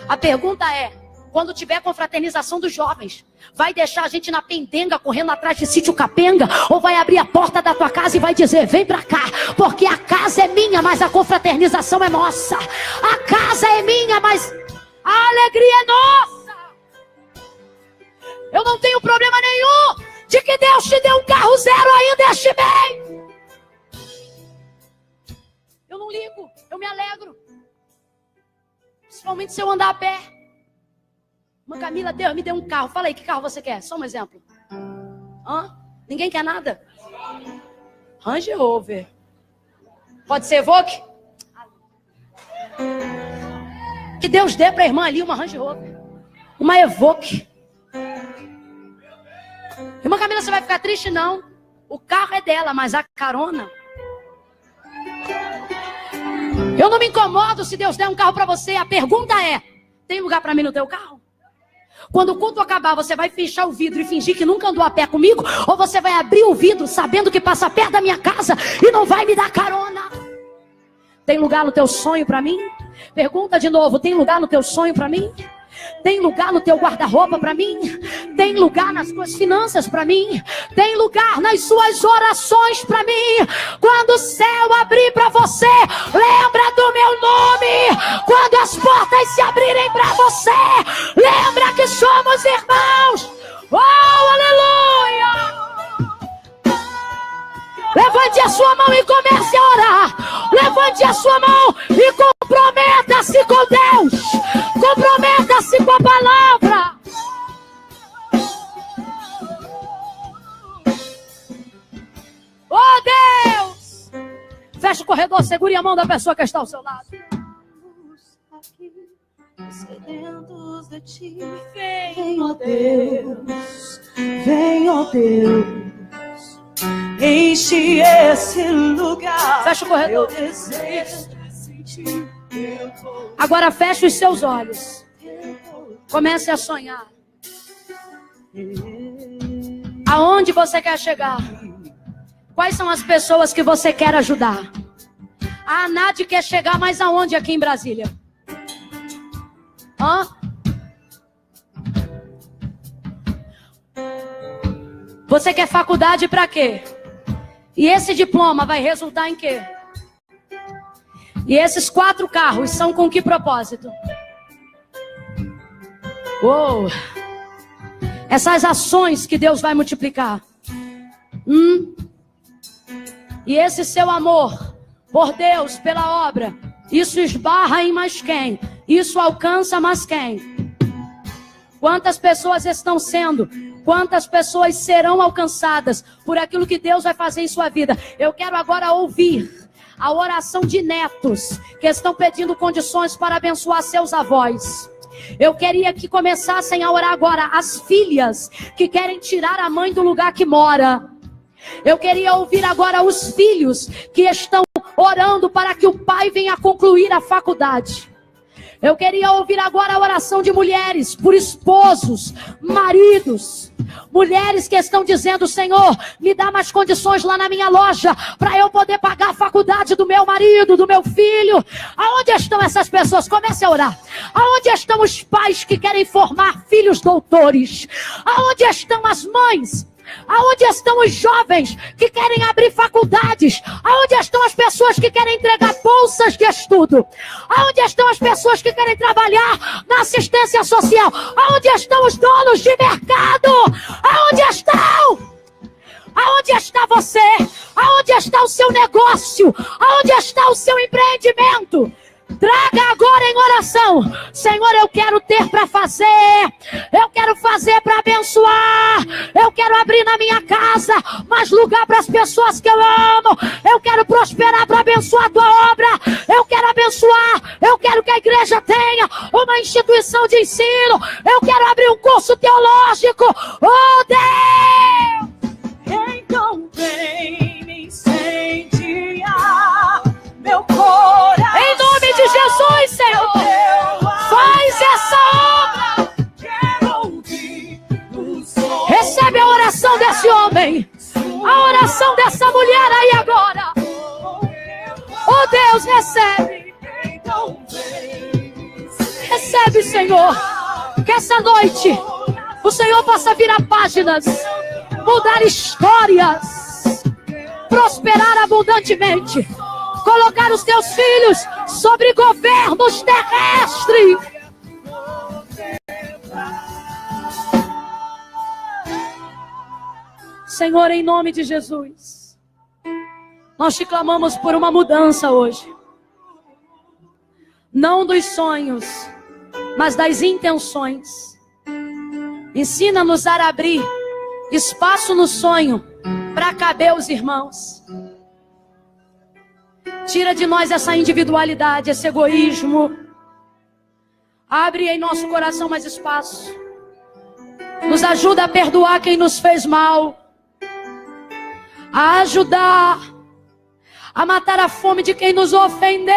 A pergunta é, Quando tiver confraternização dos jovens, vai deixar a gente na pendenga, correndo atrás de sítio capenga? Ou vai abrir a porta da tua casa e vai dizer, vem pra cá, porque a casa é minha, mas a confraternização é nossa. A casa é minha, mas a alegria é nossa. Eu não tenho problema nenhum de que Deus te dê um carro zero ainda este bem. Eu não ligo, eu me alegro. Principalmente se eu andar a pé. Irmã Camila, Deus me deu um carro. Fala aí, que carro você quer? Só um exemplo. Hã? Ninguém quer nada? Range Rover. Pode ser Evoque? Que Deus dê para a irmã ali uma Range Rover. Uma Evoque. Irmã Camila, você vai ficar triste? Não. O carro é dela, mas a carona... Eu não me incomodo se Deus der um carro para você. A pergunta é, tem lugar para mim no teu carro? Quando o culto acabar, você vai fechar o vidro e fingir que nunca andou a pé comigo? Ou você vai abrir o vidro sabendo que passa perto da minha casa e não vai me dar carona? Tem lugar no teu sonho para mim? Pergunta de novo, tem lugar no teu sonho para mim? Tem lugar no teu guarda-roupa para mim? Tem lugar nas tuas finanças para mim? Tem lugar nas suas orações para mim? Quando o céu abrir para você, lembra do meu nome. Quando as portas se abrirem para você, lembra que somos irmãos. Oh, aleluia! Levante a sua mão e comece a orar. Levante a sua mão e comprometa-se com Deus. Comprometa-se com a palavra. Oh, Deus! Fecha o corredor, segure a mão da pessoa que está ao seu lado. Sedentos de ti, vem, ó Deus. Vem, ó Deus. Enche esse lugar. Fecha o corredor. Eu desejo sentir. Agora feche os seus olhos. Comece a sonhar. Aonde você quer chegar? Quais são as pessoas que você quer ajudar? A Anad quer chegar mais aonde aqui em Brasília? Hã? Você quer faculdade para quê? E esse diploma vai resultar em quê? E esses 4 carros são com que propósito? Uou! Essas ações que Deus vai multiplicar. E esse seu amor por Deus, pela obra, isso esbarra em mais quem? Isso alcança mais quem? Quantas pessoas estão sendo? Quantas pessoas serão alcançadas por aquilo que Deus vai fazer em sua vida? Eu quero agora ouvir a oração de netos que estão pedindo condições para abençoar seus avós. Eu queria que começassem a orar agora as filhas que querem tirar a mãe do lugar que mora. Eu queria ouvir agora os filhos que estão orando para que o pai venha concluir a faculdade. Eu queria ouvir agora a oração de mulheres por esposos, maridos. Mulheres que estão dizendo, Senhor, me dá mais condições lá na minha loja para eu poder pagar a faculdade do meu marido, do meu filho. Aonde estão essas pessoas? Comece a orar. Aonde estão os pais que querem formar filhos doutores? Aonde estão as mães? Aonde estão os jovens que querem abrir faculdades? Aonde estão as pessoas que querem entregar bolsas de estudo? Aonde estão as pessoas que querem trabalhar na assistência social? Aonde estão os donos de mercado? Aonde estão? Aonde está você? Aonde está o seu negócio? Aonde está o seu empreendimento? Traga agora em oração. Senhor, eu quero ter para fazer. Eu quero fazer para abençoar. Eu quero abrir na minha casa mais lugar para as pessoas que eu amo. Eu quero prosperar para abençoar a tua obra. Eu quero abençoar. Eu quero que a igreja tenha uma instituição de ensino. Eu quero abrir um curso teológico. Oh Deus! Então vem me incendiar meu coração. Em nome de Jesus, Senhor, faz essa obra. Recebe a oração desse homem, a oração dessa mulher aí agora. Oh Deus, recebe. Recebe, Senhor. Que essa noite o Senhor possa virar páginas, mudar histórias, prosperar abundantemente, colocar os teus filhos sobre governos terrestres. Senhor, em nome de Jesus, nós te clamamos por uma mudança hoje. Não dos sonhos, mas das intenções. Ensina-nos a abrir espaço no sonho para caber os irmãos. Tira de nós essa individualidade, esse egoísmo. Abre em nosso coração mais espaço. Nos ajuda a perdoar quem nos fez mal. A ajudar a matar a fome de quem nos ofendeu.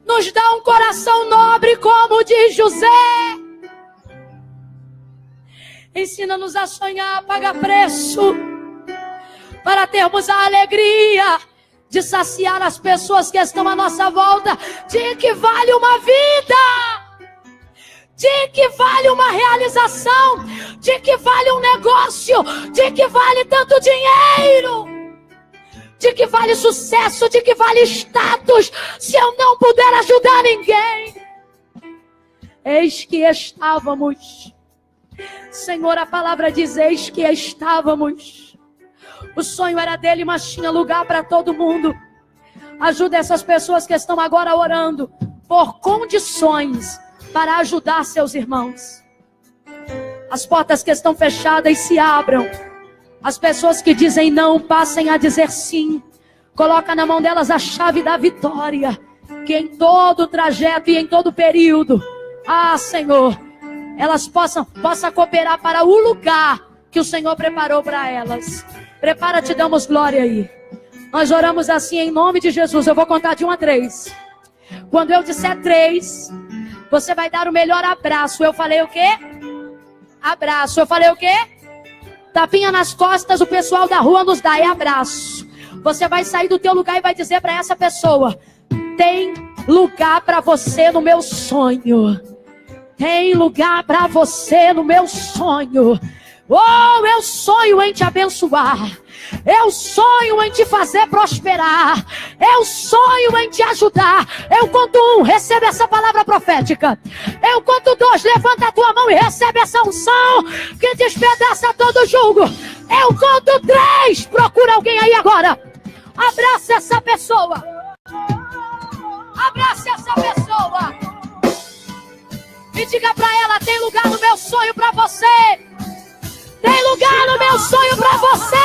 Nos dá um coração nobre como o de José. Ensina-nos a sonhar, a pagar preço, para termos a alegria de saciar as pessoas que estão à nossa volta, de que vale uma vida, de que vale uma realização, de que vale um negócio, de que vale tanto dinheiro, de que vale sucesso, de que vale status, se eu não puder ajudar ninguém. Eis que estávamos, Senhor, a palavra diz, eis que estávamos. O sonho era dele, mas tinha lugar para todo mundo. Ajuda essas pessoas que estão agora orando por condições para ajudar seus irmãos. As portas que estão fechadas se abram. As pessoas que dizem não passem a dizer sim. Coloca na mão delas a chave da vitória, que em todo o trajeto e em todo o período, Senhor, elas possam cooperar para o lugar que o Senhor preparou para elas. Prepara-te, damos glória aí. Nós oramos assim em nome de Jesus. Eu vou contar de 1 a 3. Quando eu disser 3, você vai dar o melhor abraço. Eu falei o quê? Abraço. Eu falei o quê? Tapinha nas costas, o pessoal da rua nos dá, é abraço. Você vai sair do teu lugar e vai dizer para essa pessoa: tem lugar para você no meu sonho. Tem lugar para você no meu sonho. Oh, eu sonho em te abençoar. Eu sonho em te fazer prosperar. Eu sonho em te ajudar. Eu conto 1, recebe essa palavra profética. Eu conto 2, levanta a tua mão e recebe essa unção que despedaça todo jugo. Eu conto 3, procura alguém aí agora. Abraça essa pessoa. Abraça essa pessoa. E diga pra ela: tem lugar no meu sonho pra você. Tem lugar no meu sonho pra você.